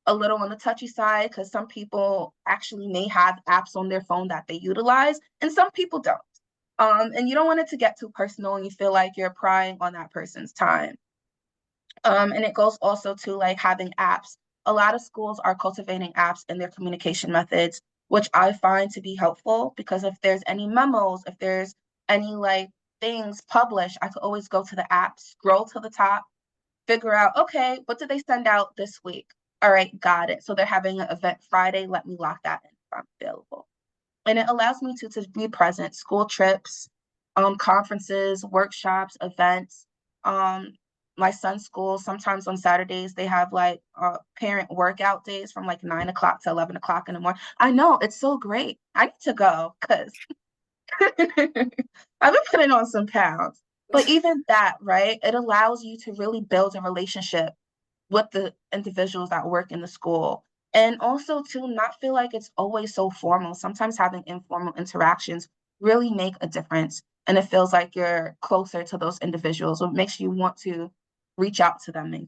a little on the touchy side because some people actually may have apps on their phone that they utilize and some people don't. And you don't want it to get too personal and you feel like you're prying on that person's time. And it goes also to like having apps. A lot of schools are cultivating apps in their communication methods, which I find to be helpful because if there's any memos, if there's any like things published, I could always go to the app, scroll to the top, figure out, okay, what did they send out this week? All right, got it. So they're having an event Friday. Let me lock that in if I'm available. And it allows me to be present, school trips, conferences, workshops, events. My son's school, sometimes on Saturdays, they have like parent workout days from like 9 o'clock to 11 o'clock in the morning. I know, it's so great. I need to go because I've been putting on some pounds. But even that, right? It allows you to really build a relationship with the individuals that work in the school. And also to not feel like it's always so formal. Sometimes having informal interactions really make a difference. And it feels like you're closer to those individuals, what makes you want to reach out to them maybe.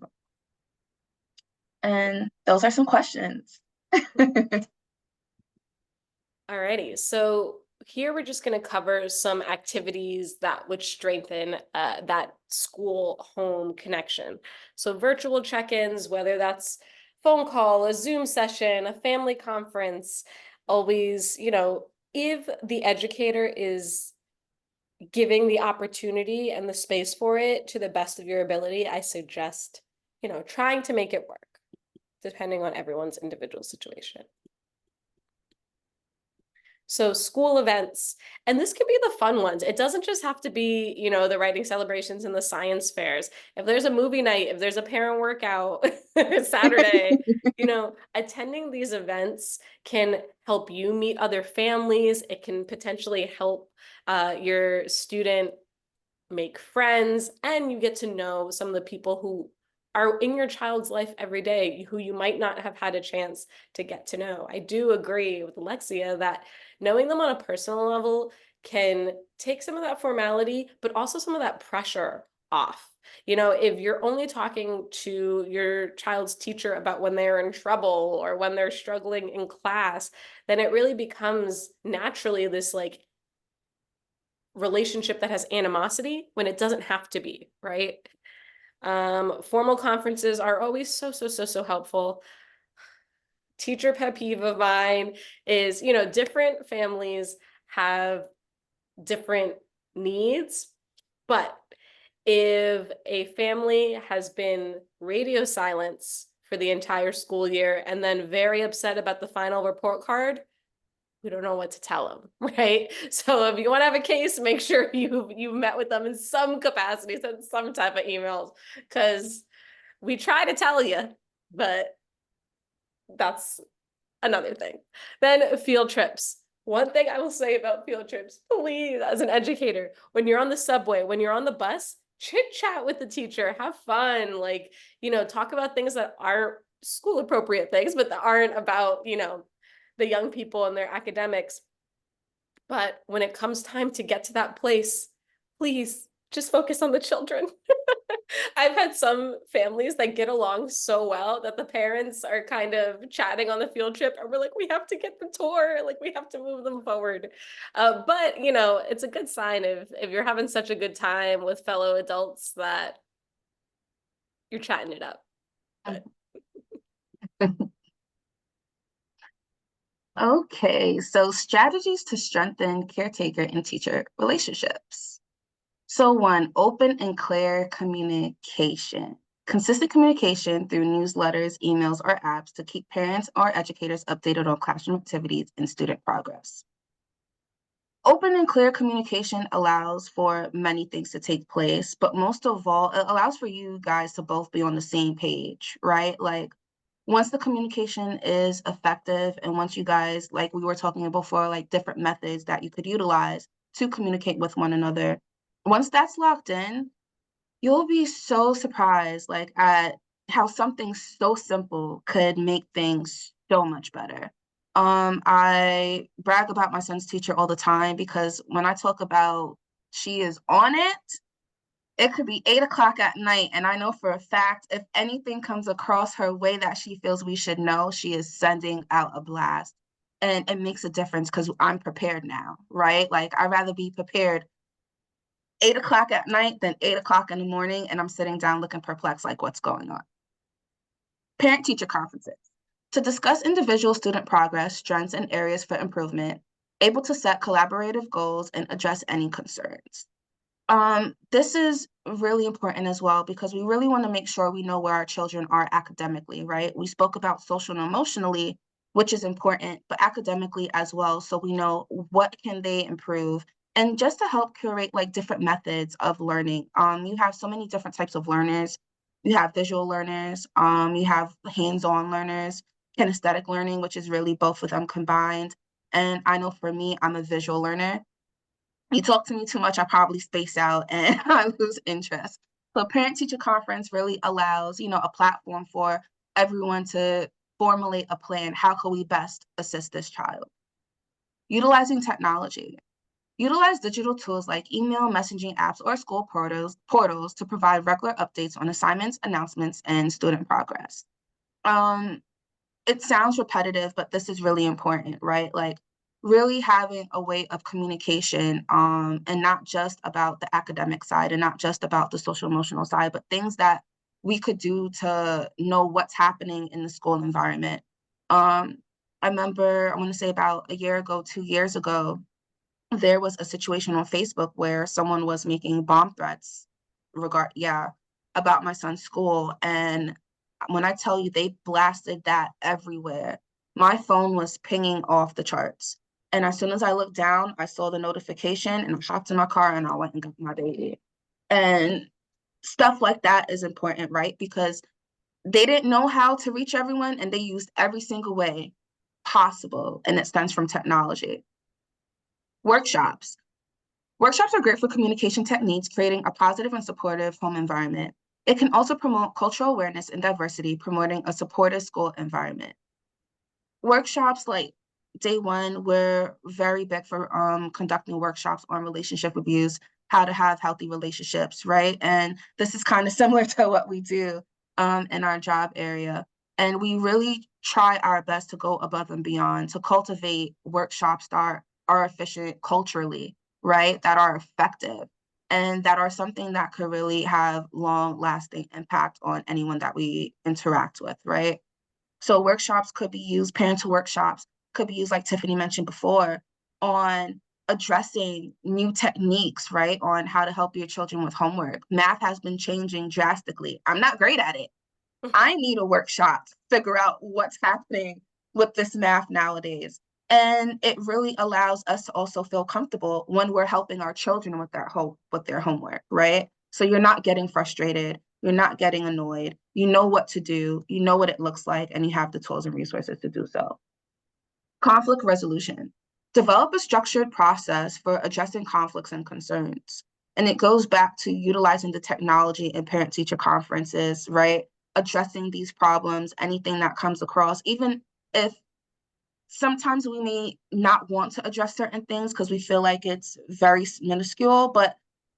And those are some questions. Alrighty, so here we're just going to cover some activities that would strengthen that school-home connection. So virtual check-ins, whether that's phone call, a Zoom session, a family conference, always, if the educator is giving the opportunity and the space for it to the best of your ability, I suggest, trying to make it work, depending on everyone's individual situation. So school events, and this could be the fun ones. It doesn't just have to be, the writing celebrations and the science fairs. If there's a movie night, if there's a parent workout Saturday, attending these events can help you meet other families. It can potentially help your student make friends, and you get to know some of the people who are in your child's life every day, who you might not have had a chance to get to know. I do agree with Alexia that knowing them on a personal level can take some of that formality, but also some of that pressure off. If you're only talking to your child's teacher about when they're in trouble or when they're struggling in class, then it really becomes naturally this like relationship that has animosity when it doesn't have to be, right? Formal conferences are always so helpful. Teacher pet peeve of mine is, different families have different needs, but if a family has been radio silence for the entire school year and then very upset about the final report card, we don't know what to tell them, right? So if you want to have a case, make sure you've met with them in some capacity, send some type of emails, because we try to tell you, but that's another thing. Then field trips. One thing I will say about field trips, please, as an educator, when you're on the subway, when you're on the bus, chit chat with the teacher, have fun, talk about things that aren't school appropriate things, but that aren't about, the young people and their academics. But when it comes time to get to that place, please just focus on the children. I've had some families that get along so well that the parents are kind of chatting on the field trip and we're like, we have to get the tour, like we have to move them forward. But it's a good sign if you're having such a good time with fellow adults that you're chatting it up. But Okay, so strategies to strengthen caretaker and teacher relationships. So 1, open and clear communication. Consistent communication through newsletters, emails, or apps to keep parents or educators updated on classroom activities and student progress. Open and clear communication allows for many things to take place, but most of all, it allows for you guys to both be on the same page, right? Like, once the communication is effective and once you guys, like we were talking before, like different methods that you could utilize to communicate with one another, once that's locked in, you'll be so surprised like at how something so simple could make things so much better. I brag about my son's teacher all the time because when I talk about she is on it could be 8 o'clock at night, and I know for a fact if anything comes across her way that she feels we should know, she is sending out a blast. And it makes a difference because I'm prepared now, right? Like, I'd rather be prepared 8 o'clock at night than 8 o'clock in the morning, and I'm sitting down looking perplexed, like, what's going on? Parent-teacher conferences. To discuss individual student progress, strengths, and areas for improvement, able to set collaborative goals and address any concerns. This is really important as well because we really want to make sure we know where our children are academically, right? We spoke about social and emotionally, which is important, but academically as well, so we know what can they improve and just to help curate like different methods of learning. You have so many different types of learners. You have visual learners, you have hands-on learners, kinesthetic learning, which is really both of them combined. And I know for me, I'm a visual learner. You talk to me too much, I probably space out and I lose interest. So parent-teacher conference really allows, a platform for everyone to formulate a plan. How can we best assist this child? Utilizing technology. Utilize digital tools like email, messaging apps, or school portals to provide regular updates on assignments, announcements, and student progress. Um, it sounds repetitive, but this is really important, right? Like really having a way of communication, and not just about the academic side and not just about the social emotional side, but things that we could do to know what's happening in the school environment. I remember, I want to say about a year ago, 2 years ago, there was a situation on Facebook where someone was making bomb threats about my son's school. And when I tell you they blasted that everywhere, my phone was pinging off the charts. And as soon as I looked down, I saw the notification and I hopped in my car and I went and got my baby. And stuff like that is important, right? Because they didn't know how to reach everyone and they used every single way possible. And it stems from technology. Workshops. Workshops are great for communication techniques, creating a positive and supportive home environment. It can also promote cultural awareness and diversity, promoting a supportive school environment. Workshops like day one, we're very big for conducting workshops on relationship abuse, how to have healthy relationships, right? And this is kind of similar to what we do in our job area. And we really try our best to go above and beyond to cultivate workshops that are efficient culturally, right? That are effective and that are something that could really have long lasting impact on anyone that we interact with, right? So workshops could be used, parental workshops could be used, like Tiffany mentioned before, on addressing new techniques, right? On how to help your children with homework. Math has been changing drastically. I'm not great at it. I need a workshop to figure out what's happening with this math nowadays. And it really allows us to also feel comfortable when we're helping our children with their homework, right? So you're not getting frustrated, you're not getting annoyed, you know what to do, you know what it looks like, and you have the tools and resources to do so. Conflict resolution. Develop a structured process for addressing conflicts and concerns. And it goes back to utilizing the technology in parent-teacher conferences, right? Addressing these problems, anything that comes across, even if sometimes we may not want to address certain things because we feel like it's very minuscule, but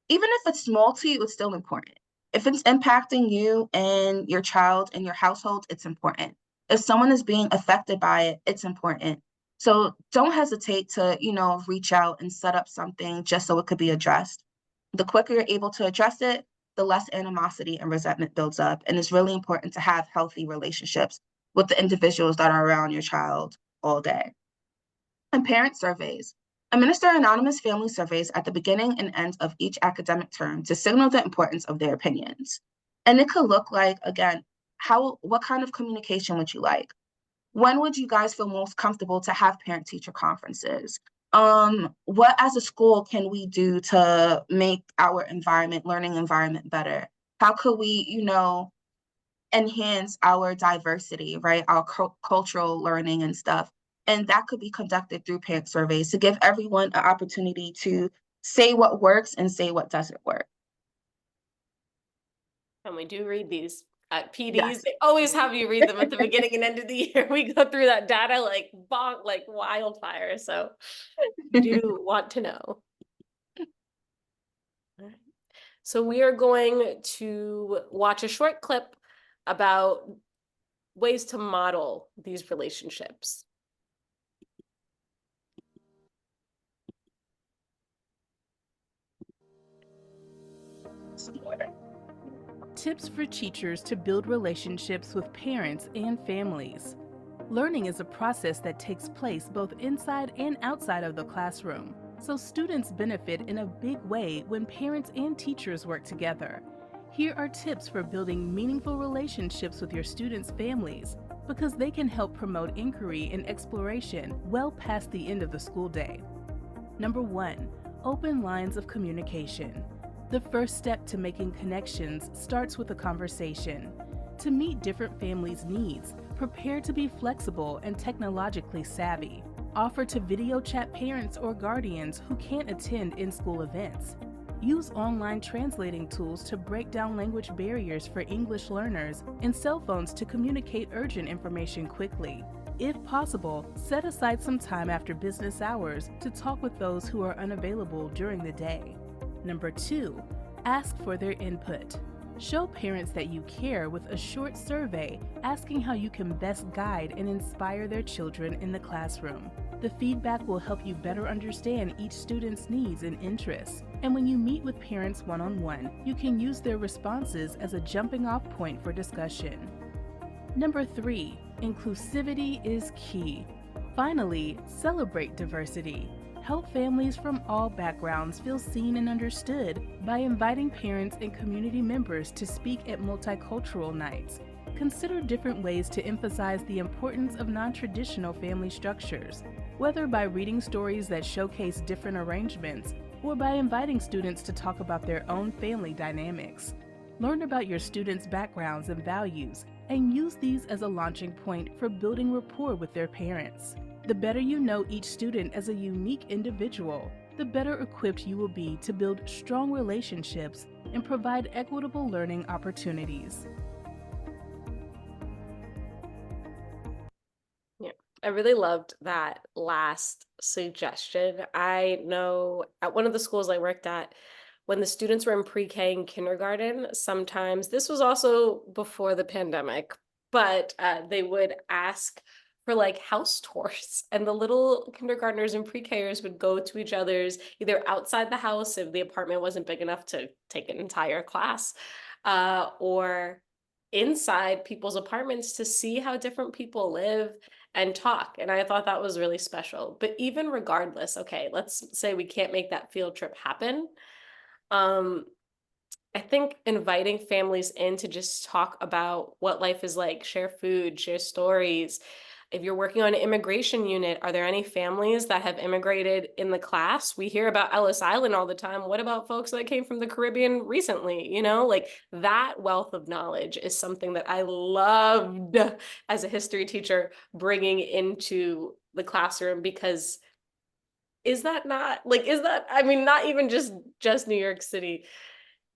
even if it's small to you, it's still important. If it's impacting you and your child and your household, it's important. If someone is being affected by it, it's important. So don't hesitate to, reach out and set up something just so it could be addressed. The quicker you're able to address it, the less animosity and resentment builds up. And it's really important to have healthy relationships with the individuals that are around your child all day. And parent surveys. Administer anonymous family surveys at the beginning and end of each academic term to signal the importance of their opinions. And it could look like, again, what kind of communication would you like? When would you guys feel most comfortable to have parent-teacher conferences? What as a school can we do to make our learning environment better? How could we, enhance our diversity, right? Our cultural learning and stuff. And that could be conducted through parent surveys to give everyone an opportunity to say what works and say what doesn't work. And we do read these at PDs. Yes. They always have you read them at the beginning and end of the year. We go through that data like wildfire. So we do want to know. All right. So we are going to watch a short clip about ways to model these relationships. Tips for teachers to build relationships with parents and families. Learning is a process that takes place both inside and outside of the classroom, so students benefit in a big way when parents and teachers work together. Here are tips for building meaningful relationships with your students' families, because they can help promote inquiry and exploration well past the end of the school day. Number 1, open lines of communication. The first step to making connections starts with a conversation. To meet different families' needs, prepare to be flexible and technologically savvy. Offer to video chat parents or guardians who can't attend in-school events. Use online translating tools to break down language barriers for English learners and cell phones to communicate urgent information quickly. If possible, set aside some time after business hours to talk with those who are unavailable during the day. Number 2, ask for their input. Show parents that you care with a short survey asking how you can best guide and inspire their children in the classroom. The feedback will help you better understand each student's needs and interests. And when you meet with parents one-on-one, you can use their responses as a jumping-off point for discussion. Number 3, inclusivity is key. Finally, celebrate diversity. Help families from all backgrounds feel seen and understood by inviting parents and community members to speak at multicultural nights. Consider different ways to emphasize the importance of non-traditional family structures, whether by reading stories that showcase different arrangements or by inviting students to talk about their own family dynamics. Learn about your students' backgrounds and values and use these as a launching point for building rapport with their parents. The better you know each student as a unique individual, the better equipped you will be to build strong relationships and provide equitable learning opportunities. Yeah, I really loved that last suggestion. I know at one of the schools I worked at, when the students were in pre-K and kindergarten, sometimes, this was also before the pandemic, but they would ask for like house tours, and the little kindergartners and pre-Kers would go to each other's, either outside the house if the apartment wasn't big enough to take an entire class, or inside people's apartments to see how different people live and talk. And I thought that was really special. But even regardless, okay, let's say we can't make that field trip happen. I think inviting families in to just talk about what life is like, share food, share stories. If you're working on an immigration unit, are there any families that have immigrated in the class? We hear about Ellis Island all the time. What about folks that came from the Caribbean recently? You know, like that wealth of knowledge is something that I loved as a history teacher bringing into the classroom, because is that not like, is that, I mean, not even just New York City.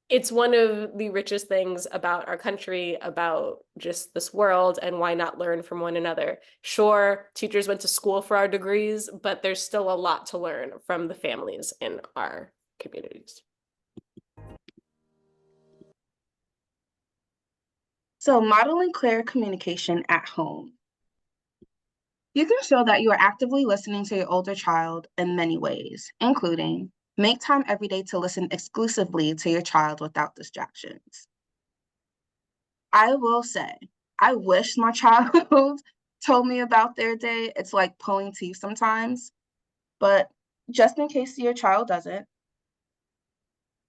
It's one of the richest things about our country, about just this world, and why not learn from one another? Sure, teachers went to school for our degrees, but there's still a lot to learn from the families in our communities. So modeling clear communication at home. You can show that you are actively listening to your older child in many ways, including make time every day to listen exclusively to your child without distractions. I will say, I wish my child told me about their day. It's like pulling teeth sometimes, but just in case your child doesn't,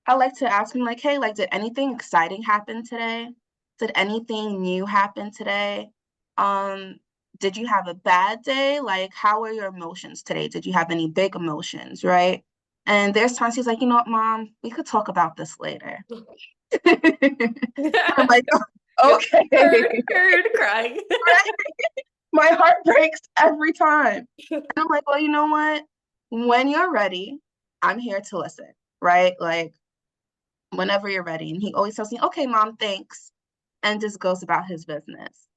I like to ask them like, hey, like, did anything exciting happen today? Did anything new happen today? Did you have a bad day? Like, how were your emotions today? Did you have any big emotions, right? And there's times he's like, you know what, Mom, we could talk about this later. I'm like, okay. Heard crying. Right? My heart breaks every time. And I'm like, well, you know what? When you're ready, I'm here to listen, right? Like, whenever you're ready. And he always tells me, okay, Mom, thanks. And just goes about his business.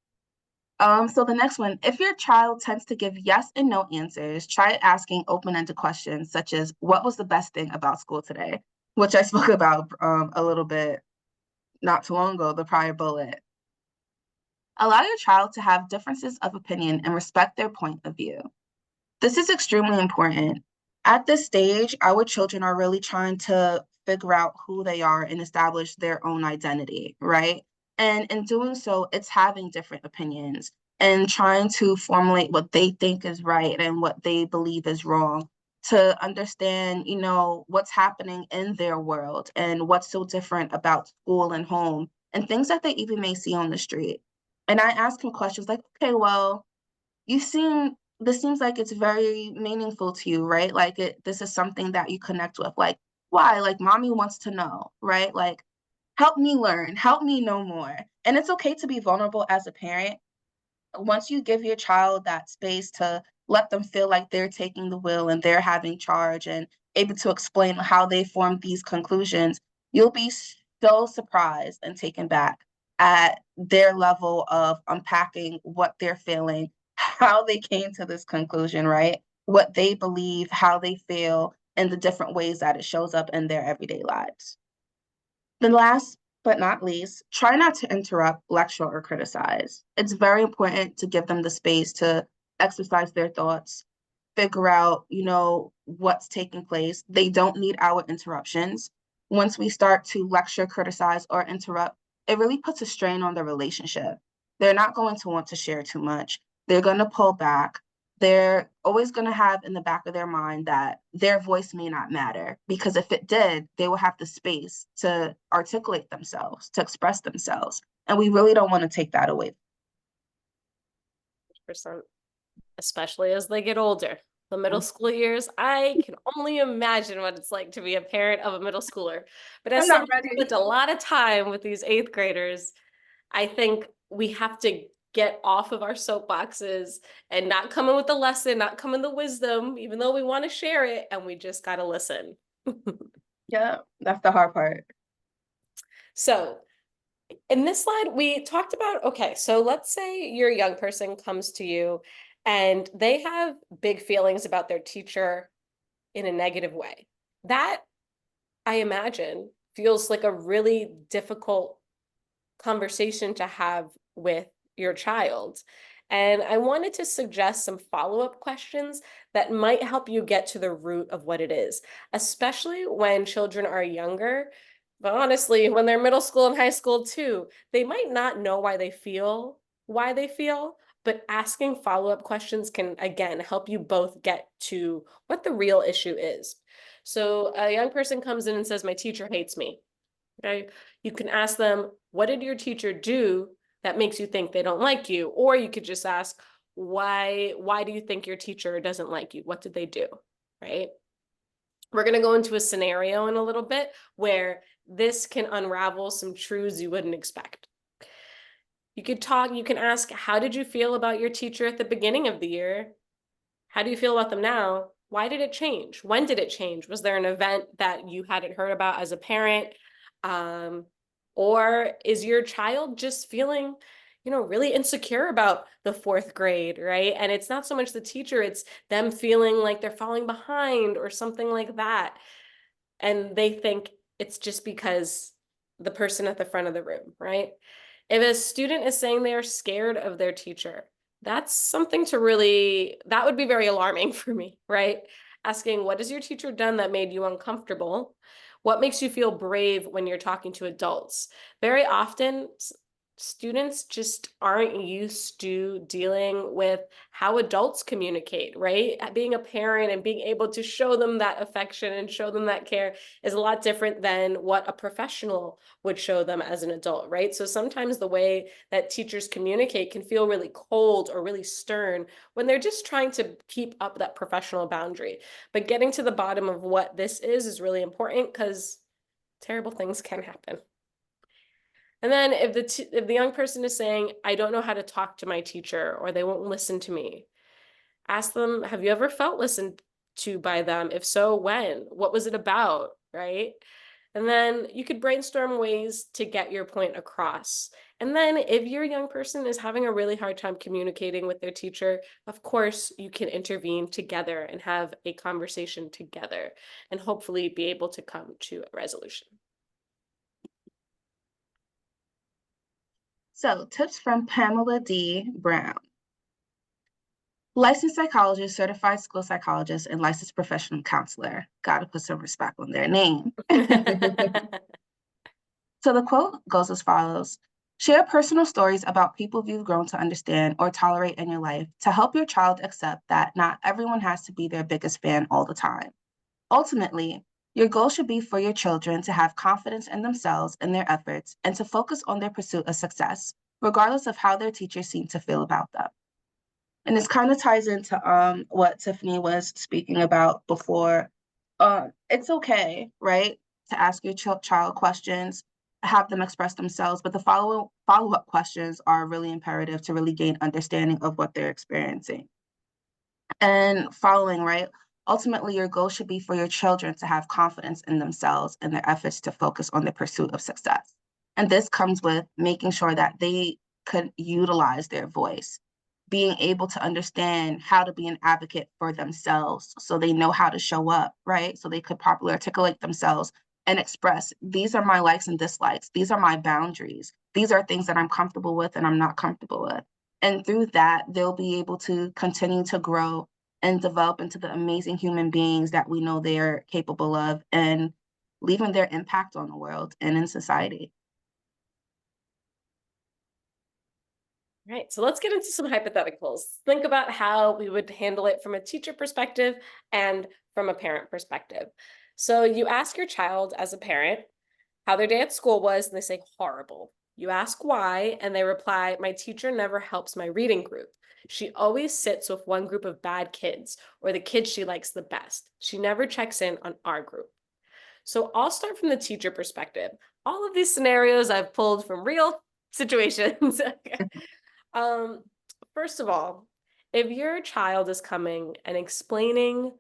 So the next one, if your child tends to give yes and no answers, try asking open-ended questions such as, what was the best thing about school today? Which I spoke about a little bit not too long ago, the prior bullet. Allow your child to have differences of opinion and respect their point of view. This is extremely important. At this stage, our children are really trying to figure out who they are and establish their own identity, right? And in doing so, it's having different opinions. and trying to formulate what they think is right and what they believe is wrong, to understand, what's happening in their world and what's so different about school and home and things that they even may see on the street. And I ask him questions like, okay, well, this seems like it's very meaningful to you, right? Like this is something that you connect with. Like, why? Like, mommy wants to know, right? Like, help me learn, help me know more. And it's okay to be vulnerable as a parent. Once you give your child that space to let them feel like they're taking the wheel and they're having charge and able to explain how they formed these conclusions, you'll be so surprised and taken back at their level of unpacking what they're feeling, how they came to this conclusion, right? What they believe, how they feel, and the different ways that it shows up in their everyday lives. Then last but not least, try not to interrupt, lecture, or criticize. It's very important to give them the space to exercise their thoughts, figure out, what's taking place. They don't need our interruptions. Once we start to lecture, criticize, or interrupt, it really puts a strain on the relationship. They're not going to want to share too much. They're going to pull back. They're always going to have in the back of their mind that their voice may not matter, because if it did, they will have the space to articulate themselves, to express themselves. And we really don't want to take that away. Percent, especially as they get older. The middle school years, I can only imagine what it's like to be a parent of a middle schooler. But as I'm not someone who ready. spent a lot of time with these 8th graders, I think we have to get off of our soapboxes and not come in with the lesson, not come in the wisdom, even though we want to share it, and we just got to listen. Yeah, that's the hard part. So in this slide, we talked about, okay, so let's say your young person comes to you and they have big feelings about their teacher in a negative way. That, I imagine, feels like a really difficult conversation to have with your child. And I wanted to suggest some follow-up questions that might help you get to the root of what it is, especially when children are younger. But honestly, when they're middle school and high school too, they might not know why they feel, but asking follow-up questions can, again, help you both get to what the real issue is. So a young person comes in and says, my teacher hates me. Okay, you can ask them, what did your teacher do that makes you think they don't like you? Or you could just ask, why do you think your teacher doesn't like you? What did they do? Right? We're going to go into a scenario in a little bit where this can unravel some truths you wouldn't expect. You can ask, how did you feel about your teacher at the beginning of the year? How do you feel about them now? Why did it change? When did it change? Was there an event that you hadn't heard about as a parent? Or is your child just feeling, really insecure about the 4th grade, right? And it's not so much the teacher, it's them feeling like they're falling behind or something like that. And they think it's just because the person at the front of the room, right? If a student is saying they are scared of their teacher, that's something that would be very alarming for me, right? Asking, what has your teacher done that made you uncomfortable? What makes you feel brave when you're talking to adults? Very often, students just aren't used to dealing with how adults communicate, right? Being a parent and being able to show them that affection and show them that care is a lot different than what a professional would show them as an adult, right? So sometimes the way that teachers communicate can feel really cold or really stern when they're just trying to keep up that professional boundary. But getting to the bottom of what this is really important, because terrible things can happen. And then if the young person is saying, I don't know how to talk to my teacher, or they won't listen to me, ask them, have you ever felt listened to by them? If so, when? What was it about, right? And then you could brainstorm ways to get your point across. And then if your young person is having a really hard time communicating with their teacher, of course, you can intervene together and have a conversation together and hopefully be able to come to a resolution. So, tips from Pamela D. Brown. Licensed psychologist, certified school psychologist, and licensed professional counselor. Gotta put some respect on their name. So the quote goes as follows. Share personal stories about people you've grown to understand or tolerate in your life to help your child accept that not everyone has to be their biggest fan all the time. Ultimately, your goal should be for your children to have confidence in themselves and their efforts and to focus on their pursuit of success, regardless of how their teachers seem to feel about them. And this kind of ties into what Tiffany was speaking about before. It's okay, right, to ask your child questions, have them express themselves, but the follow-up questions are really imperative to really gain understanding of what they're experiencing. And following, right, ultimately your goal should be for your children to have confidence in themselves and their efforts to focus on the pursuit of success. And this comes with making sure that they could utilize their voice, being able to understand how to be an advocate for themselves so they know how to show up, right? So they could properly articulate themselves and express, these are my likes and dislikes, these are my boundaries, these are things that I'm comfortable with and I'm not comfortable with. And through that, they'll be able to continue to grow and develop into the amazing human beings that we know they're capable of and leaving their impact on the world and in society. Right, so let's get into some hypotheticals. Think about how we would handle it from a teacher perspective and from a parent perspective. So you ask your child as a parent how their day at school was, and they say horrible. You ask why, and they reply, my teacher never helps my reading group. She always sits with one group of bad kids or the kids she likes the best. She never checks in on our group. So I'll start from the teacher perspective. All of these scenarios I've pulled from real situations. Um, First of all, if your child is coming and explaining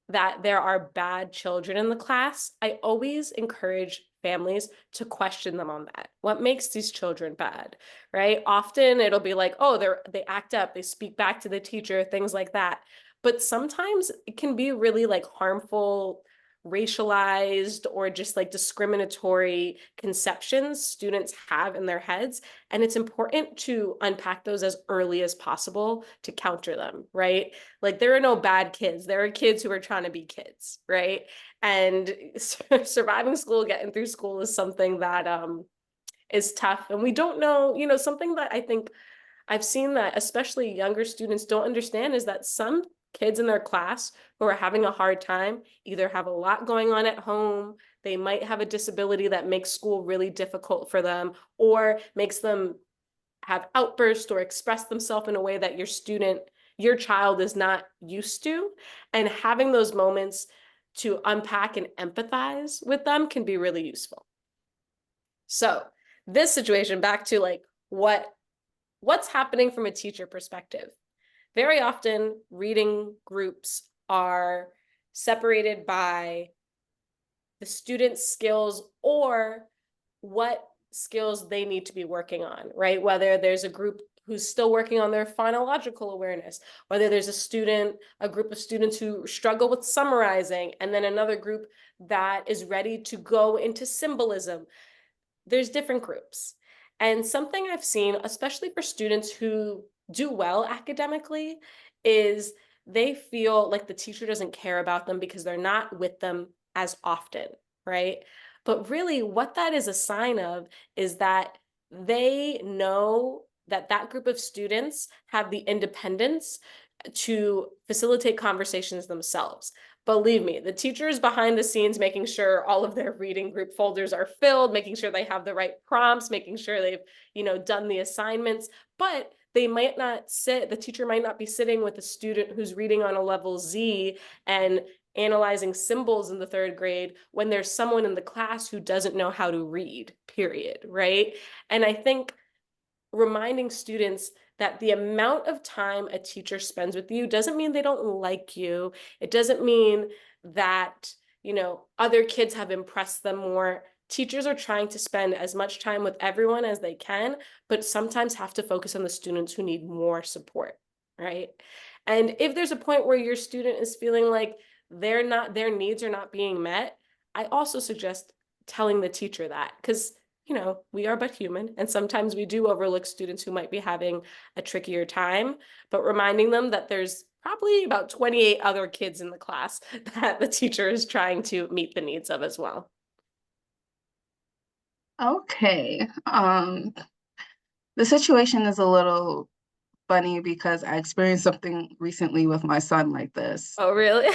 that there are bad children in the class, I always encourage families to question them on that. What makes these children bad, right? Often it'll be like, oh, they act up, they speak back to the teacher, things like that. But sometimes it can be really like harmful, racialized, or just like discriminatory conceptions students have in their heads. And it's important to unpack those as early as possible to counter them, right? Like there are no bad kids. There are kids who are trying to be kids, right? And surviving school, getting through school is something that is tough. And we don't know, something that I think I've seen that especially younger students don't understand is that some kids in their class who are having a hard time either have a lot going on at home, they might have a disability that makes school really difficult for them, or makes them have outbursts or express themselves in a way that your child is not used to. And having those moments to unpack and empathize with them can be really useful. So this situation, back to like what's happening from a teacher perspective. Very often reading groups are separated by the student's skills or what skills they need to be working on, right? Whether there's a group who's still working on their phonological awareness, whether there's a group of students who struggle with summarizing, and then another group that is ready to go into symbolism. There's different groups. And something I've seen, especially for students who do well academically, is they feel like the teacher doesn't care about them because they're not with them as often, right? But really, what that is a sign of is that they know that that group of students have the independence to facilitate conversations themselves. Believe me, the teacher is behind the scenes making sure all of their reading group folders are filled, making sure they have the right prompts, making sure they've, done the assignments, but the teacher might not be sitting with a student who's reading on a level Z and analyzing symbols in the third grade when there's someone in the class who doesn't know how to read, period, right? And I think reminding students that the amount of time a teacher spends with you doesn't mean they don't like you. It doesn't mean that, other kids have impressed them more. Teachers are trying to spend as much time with everyone as they can, but sometimes have to focus on the students who need more support, right? And if there's a point where your student is feeling like their needs are not being met, I also suggest telling the teacher that, because we are but human, and sometimes we do overlook students who might be having a trickier time, but reminding them that there's probably about 28 other kids in the class that the teacher is trying to meet the needs of as well. Okay. The situation is a little funny because I experienced something recently with my son like this. Oh, really?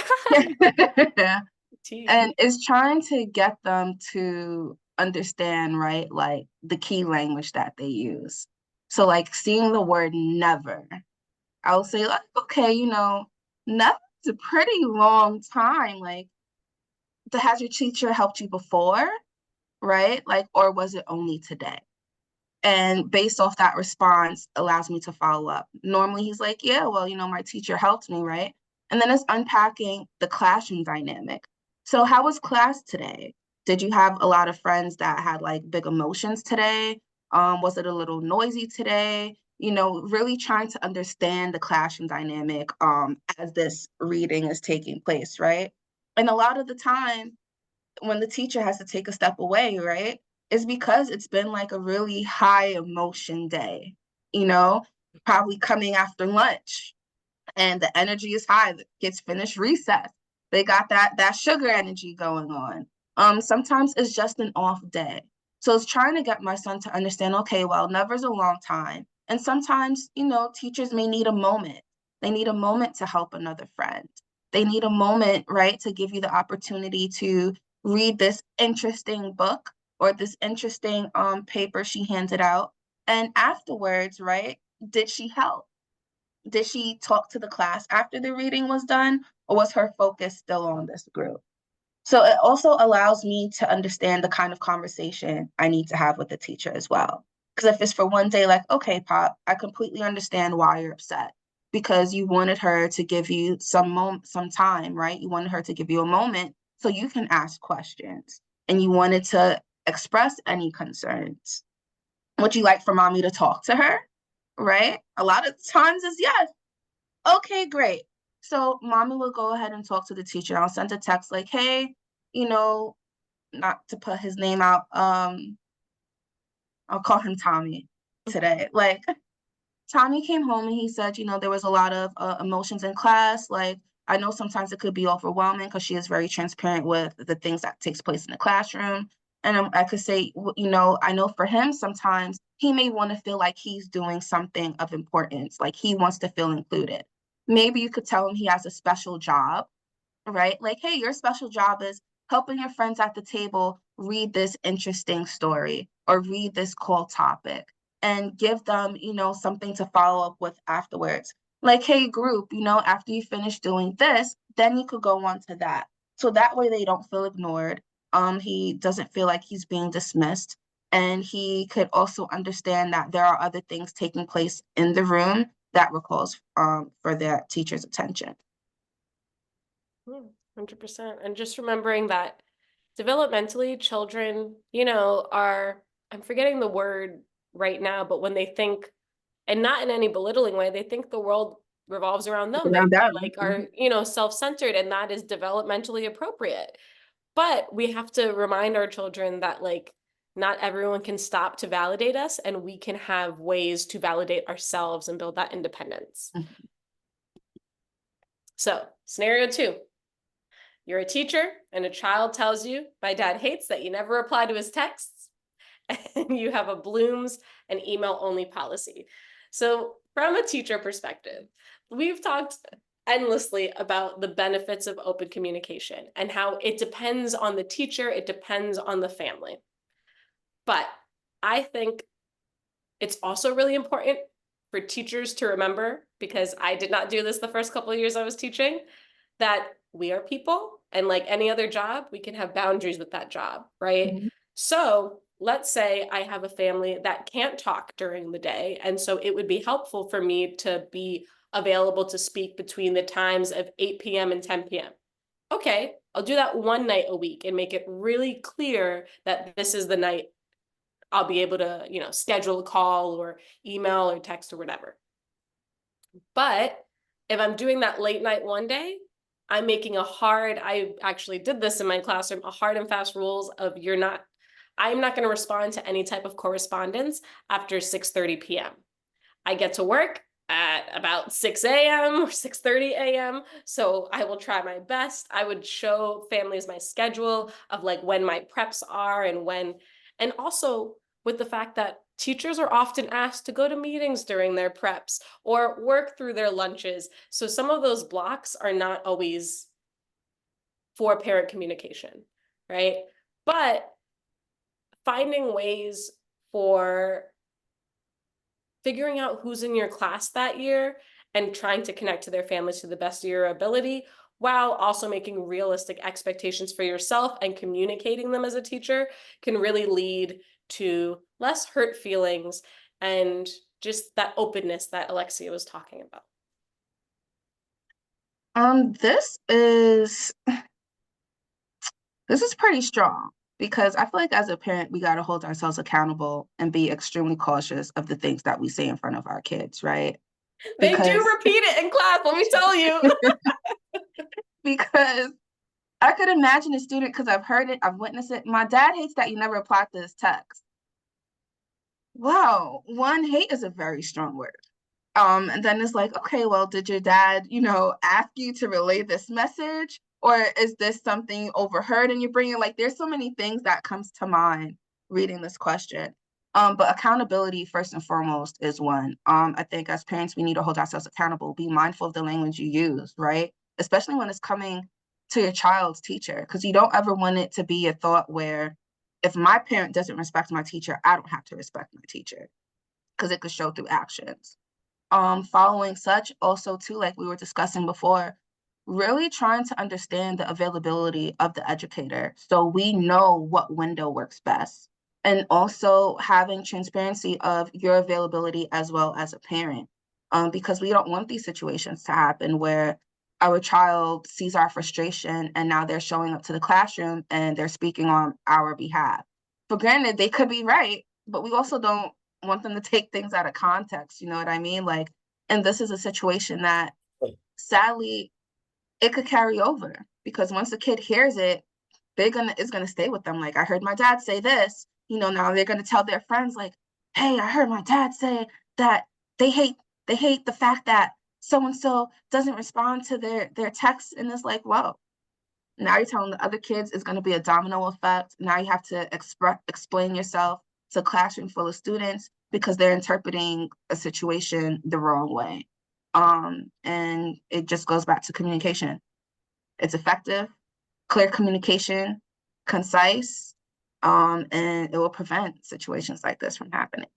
Yeah. Tea. And it's trying to get them to understand, right, like the key language that they use. So like seeing the word never, I'll say like, okay, never is a pretty long time. Like, has your teacher helped you before, right? Like, or was it only today? And based off that response allows me to follow up. Normally he's like, yeah, well, my teacher helped me, right? And then it's unpacking the classroom dynamic. So how was class today? Did you have a lot of friends that had like big emotions today? Was it a little noisy today? Really trying to understand the classroom dynamic as this reading is taking place, right? And a lot of the time, when the teacher has to take a step away, right, is because it's been like a really high emotion day, probably coming after lunch and the energy is high. The kids finish recess. They got that sugar energy going on. Sometimes it's just an off day. So it's trying to get my son to understand, okay, well, never's a long time. And sometimes, teachers may need a moment. They need a moment to help another friend. They need a moment, right, to give you the opportunity to read this interesting book or this interesting paper she handed out. And afterwards, right, did she help? Did she talk to the class after the reading was done, or was her focus still on this group? So it also allows me to understand the kind of conversation I need to have with the teacher as well. Because if it's for one day, like, okay, Pop, I completely understand why you're upset because you wanted her to give you some time, right? You wanted her to give you a moment so you can ask questions and you wanted to express any concerns. Would you like for mommy to talk to her? Right? A lot of times is yes. Okay, great. So mommy will go ahead and talk to the teacher. I'll send a text like, hey, not to put his name out, I'll call him Tommy today. Like, Tommy came home and he said, there was a lot of emotions in class. Like, I know sometimes it could be overwhelming because she is very transparent with the things that takes place in the classroom. And I could say, I know for him, sometimes he may want to feel like he's doing something of importance, like he wants to feel included. Maybe you could tell him he has a special job, right? Like, hey, your special job is helping your friends at the table read this interesting story or read this cool topic and give them, something to follow up with afterwards. Like, hey, group, after you finish doing this, then you could go on to that. So that way they don't feel ignored. He doesn't feel like he's being dismissed. And he could also understand that there are other things taking place in the room that recalls for their teacher's attention. 100%. And just remembering that developmentally, children, I'm forgetting the word right now, but when they think, and not in any belittling way, they think the world revolves around them. They like are, self-centered, and that is developmentally appropriate. But we have to remind our children that like not everyone can stop to validate us, and we can have ways to validate ourselves and build that independence. So, scenario 2. You're a teacher and a child tells you, my dad hates that you never reply to his texts, and you have a Blooms and email only policy. So from a teacher perspective, we've talked endlessly about the benefits of open communication and how it depends on the teacher, it depends on the family. But I think it's also really important for teachers to remember, because I did not do this the first couple of years I was teaching, that we are people, and like any other job, we can have boundaries with that job, right? Mhm. So let's say I have a family that can't talk during the day, and so it would be helpful for me to be available to speak between the times of 8 p.m. and 10 p.m. Okay, I'll do that one night a week and make it really clear that this is the night I'll be able to, schedule a call or email or text or whatever. But if I'm doing that late night one day, I'm making I actually did this in my classroom, a hard and fast rules of I'm not going to respond to any type of correspondence after 6:30 p.m. I get to work at about 6 a.m. or 6:30 a.m. So I will try my best. I would show families my schedule of like when my preps are and also with the fact that Teachers are often asked to go to meetings during their preps or work through their lunches. So some of those blocks are not always for parent communication, right? But finding ways for figuring out who's in your class that year and trying to connect to their families to the best of your ability, while also making realistic expectations for yourself and communicating them as a teacher, can really lead to less hurt feelings and just that openness that Alexia was talking about. This is pretty strong because I feel like as a parent, we got to hold ourselves accountable and be extremely cautious of the things that we say in front of our kids, right? They do Because repeat it in class, let me tell you. because I could imagine a student, because I've heard it, I've witnessed it. My dad hates that you never replied to his text. Wow, one, hate is a very strong word. And then it's like, okay, well, did your dad, ask you to relay this message? Or is this something you overheard and you're bringing, like, there's so many things that comes to mind reading this question. But accountability, first and foremost, is one. I think as parents, we need to hold ourselves accountable, be mindful of the language you use, right? Especially when it's coming to your child's teacher, because you don't ever want it to be a thought where if my parent doesn't respect my teacher, I don't have to respect my teacher, because it could show through actions. Following such, also too, like we were discussing before, really trying to understand the availability of the educator so we know what window works best, and also having transparency of your availability as well as a parent, because we don't want these situations to happen where our child sees our frustration and now they're showing up to the classroom and they're speaking on our behalf. For granted, they could be right, but we also don't want them to take things out of context, you know what I mean? Like, and this is a situation that sadly it could carry over, because once the kid hears it, it's gonna stay with them. Like, I heard my dad say this, now they're gonna tell their friends, like, hey, I heard my dad say that they hate the fact that so and so doesn't respond to their texts. And it's like, whoa, now you're telling the other kids, it's going to be a domino effect. Now you have to explain yourself to a classroom full of students because they're interpreting a situation the wrong way. And it just goes back to communication. It's effective, clear communication, concise, and it will prevent situations like this from happening.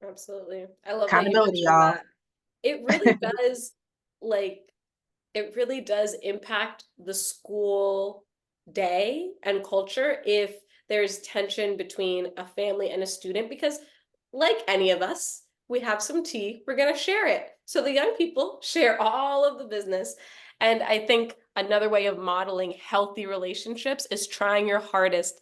Absolutely. I love that you Accountability, mentioned y'all. that. It really does, like, it really does impact the school day and culture if there's tension between a family and a student, because like any of us, we have some tea, we're going to share it. So the young people share all of the business. And I think another way of modeling healthy relationships is trying your hardest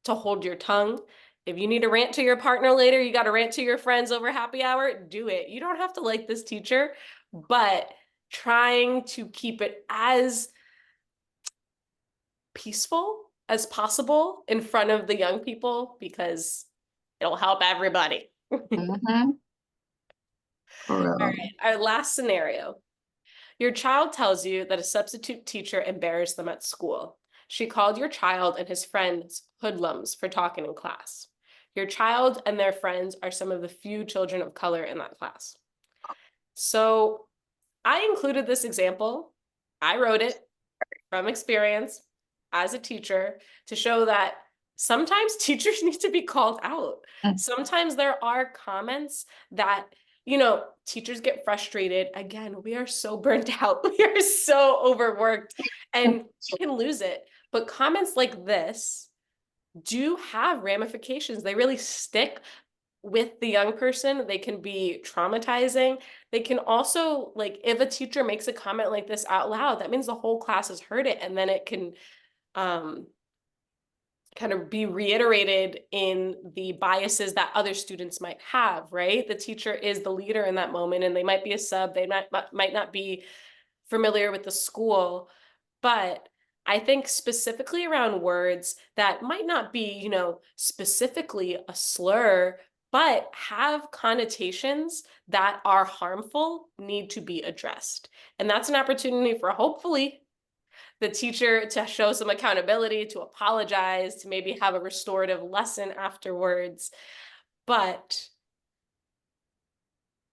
to hold your tongue. If you need to rant to your partner later, you got to rant to your friends over happy hour, do it. You don't have to like this teacher, but trying to keep it as peaceful as possible in front of the young people, because it'll help everybody. Mm-hmm. For real. All right, our last scenario. Your child tells you that a substitute teacher embarrassed them at school. She called your child and his friends hoodlums for talking in class. Your child and their friends are some of the few children of color in that class. So I included this example. I wrote it from experience as a teacher to show that sometimes teachers need to be called out. Sometimes there are comments that, teachers get frustrated. Again, we are so burnt out. We are so overworked and can lose it. But comments like this do have ramifications. They really stick with the young person. They can be traumatizing. They can also, like, if a teacher makes a comment like this out loud, that means the whole class has heard it, and then it can kind of be reiterated in the biases that other students might have, right? The teacher is the leader in that moment, and they might be a sub, they might not be familiar with the school, but I think specifically around words that might not be, specifically a slur, but have connotations that are harmful, need to be addressed. And that's an opportunity for, hopefully, the teacher to show some accountability, to apologize, to maybe have a restorative lesson afterwards. But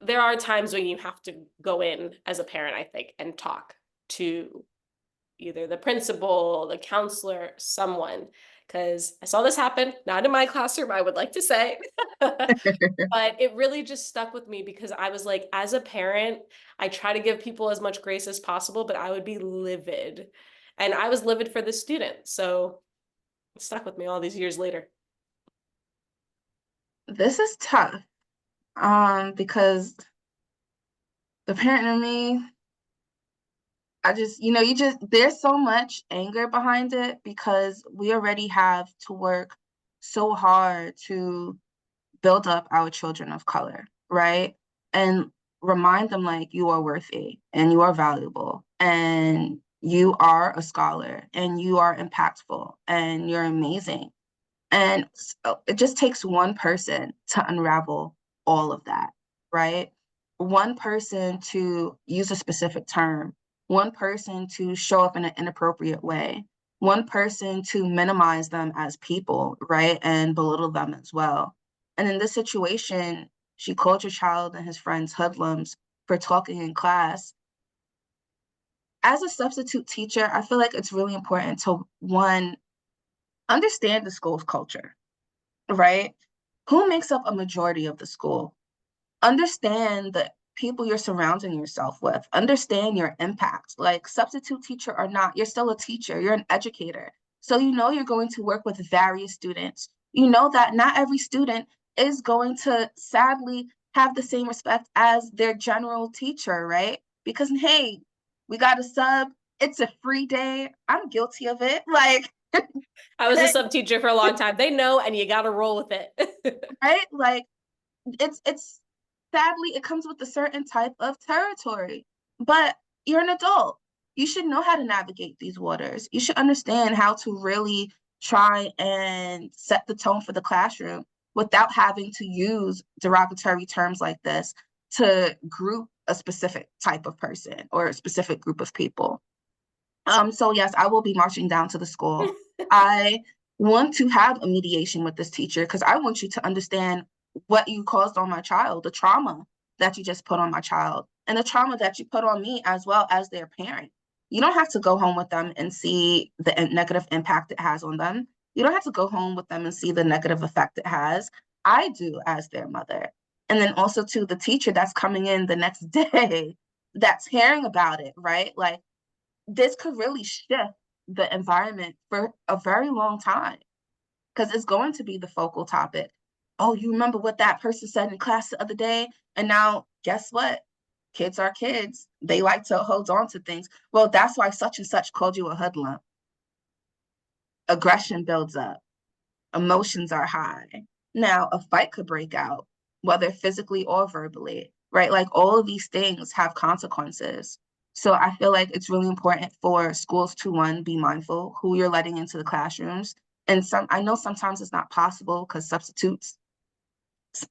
there are times when you have to go in as a parent, I think, and talk to either the principal, the counselor, someone, because I saw this happen, not in my classroom, I would like to say, but it really just stuck with me because I was like, as a parent, I try to give people as much grace as possible, but I would be livid. And I was livid for the student. So it stuck with me all these years later. This is tough, because the parent in me, I just, there's so much anger behind it because we already have to work so hard to build up our children of color, right? And remind them like you are worthy and you are valuable and you are a scholar and you are impactful and you're amazing. And so it just takes one person to unravel all of that, right? One person to use a specific term, one person to show up in an inappropriate way, one person to minimize them as people, right? And belittle them as well. And in this situation, she called your child and his friends hoodlums for talking in class. As a substitute teacher, I feel like it's really important to, one, understand the school's culture, right? Who makes up a majority of the school? Understand the people you're surrounding yourself with. Understand your impact. Like, substitute teacher or not, you're still a teacher, you're an educator. So you're going to work with various students. You know that not every student is going to sadly have the same respect as their general teacher, right? Because hey, we got a sub, it's a free day. I'm guilty of it. Like, I was a sub teacher for a long time. They know, and you got to roll with it. right? Like, it's sadly it comes with a certain type of territory, but you're an adult. You should know how to navigate these waters. You should understand how to really try and set the tone for the classroom without having to use derogatory terms like this to group a specific type of person or a specific group of people. So yes, I will be marching down to the school. I want to have a mediation with this teacher because I want you to understand what you caused on my child, the trauma that you just put on my child, and the trauma that you put on me as well as their parent. You don't have to go home with them and see the negative impact it has on them. You don't have to go home with them and see the negative effect it has. I do as their mother. And then also to the teacher that's coming in the next day that's hearing about it, right? Like, this could really shift the environment for a very long time because it's going to be the focal topic. Oh, you remember what that person said in class the other day? And now, guess what? Kids are kids. They like to hold on to things. Well, that's why such and such called you a hoodlum. Aggression builds up. Emotions are high. Now, a fight could break out, whether physically or verbally, right? Like, all of these things have consequences. So I feel like it's really important for schools to, one, be mindful who you're letting into the classrooms. And I know sometimes it's not possible because substitutes,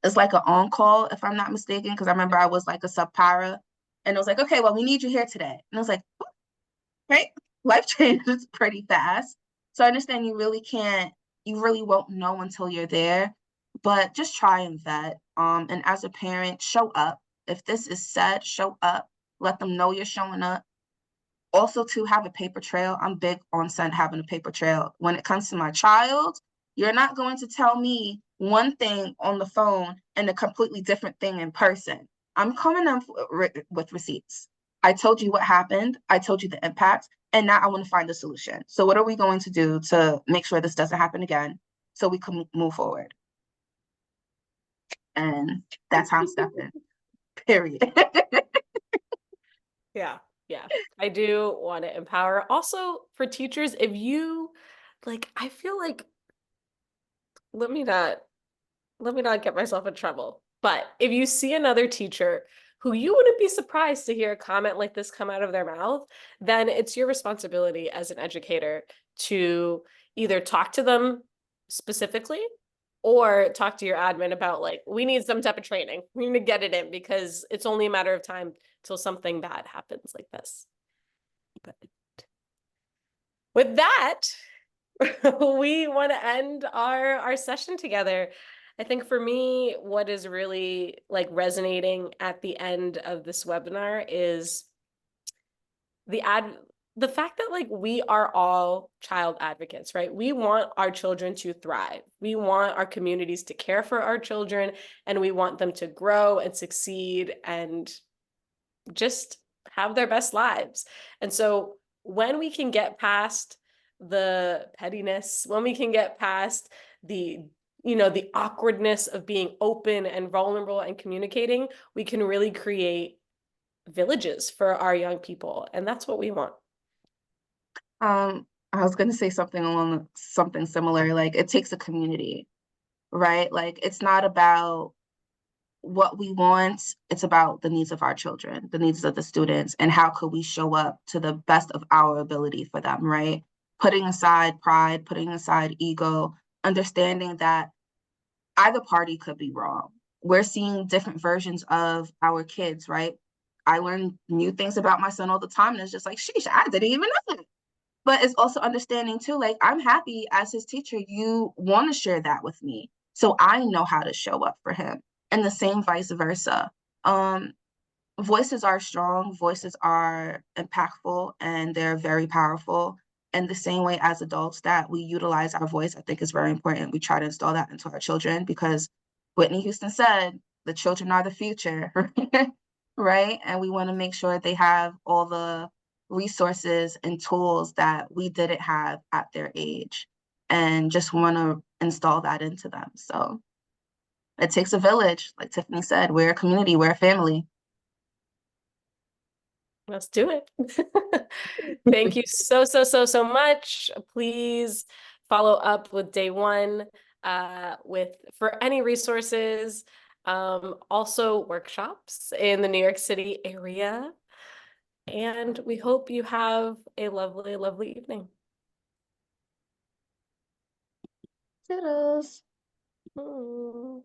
it's like an on-call, if I'm not mistaken, because I remember I was like a sub-para, and it was like, okay, well, we need you here today. And I was like, oh, right, life changes pretty fast. So I understand you really won't know until you're there, but just try and vet. And as a parent, show up. If this is said, show up. Let them know you're showing up. Also, to have a paper trail. I'm big on having a paper trail. When it comes to my child, you're not going to tell me one thing on the phone and a completely different thing in person. I'm coming up with receipts. I told you what happened. I told you the impact. And now I want to find a solution. So what are we going to do to make sure this doesn't happen again so we can move forward? And that's how I'm stepping, period. Yeah, yeah. I do want to empower. Also, for teachers, if you like, I feel like let me not get myself in trouble. But if you see another teacher who you wouldn't be surprised to hear a comment like this come out of their mouth, then it's your responsibility as an educator to either talk to them specifically or talk to your admin about, like, we need some type of training. We need to get it in because it's only a matter of time till something bad happens like this. But with that, we want to end our session together. I think for me, what is really like resonating at the end of this webinar is the ad the fact that like we are all child advocates, right? We want our children to thrive. We want our communities to care for our children, and we want them to grow and succeed and just have their best lives. And so when we can get past the pettiness, when we can get past the the awkwardness of being open and vulnerable and communicating, we can really create villages for our young people, and that's what we want. I was gonna say something along something similar, like it takes a community, right? Like it's not about what we want, it's about the needs of our children, the needs of the students, and how could we show up to the best of our ability for them, right? Putting aside pride, putting aside ego, understanding that either party could be wrong. We're seeing different versions of our kids, right? I learn new things about my son all the time, and it's just like, sheesh, I didn't even know that. But it's also understanding too, like, I'm happy as his teacher, you want to share that with me. So I know how to show up for him. And the same vice versa. Um, Voices are strong, voices are impactful, and they're very powerful. And the same way as adults that we utilize our voice, I think is very important. We try to install that into our children because Whitney Houston said, the children are the future, right? And we want to make sure they have all the resources and tools that we didn't have at their age and just want to install that into them. So it takes a village. Like Tiffany said, we're a community, we're a family. Let's do it. Thank you so much. Please follow up with day one with for any resources, also workshops in the New York City area. And we hope you have a lovely, lovely evening. Toodles. Mm.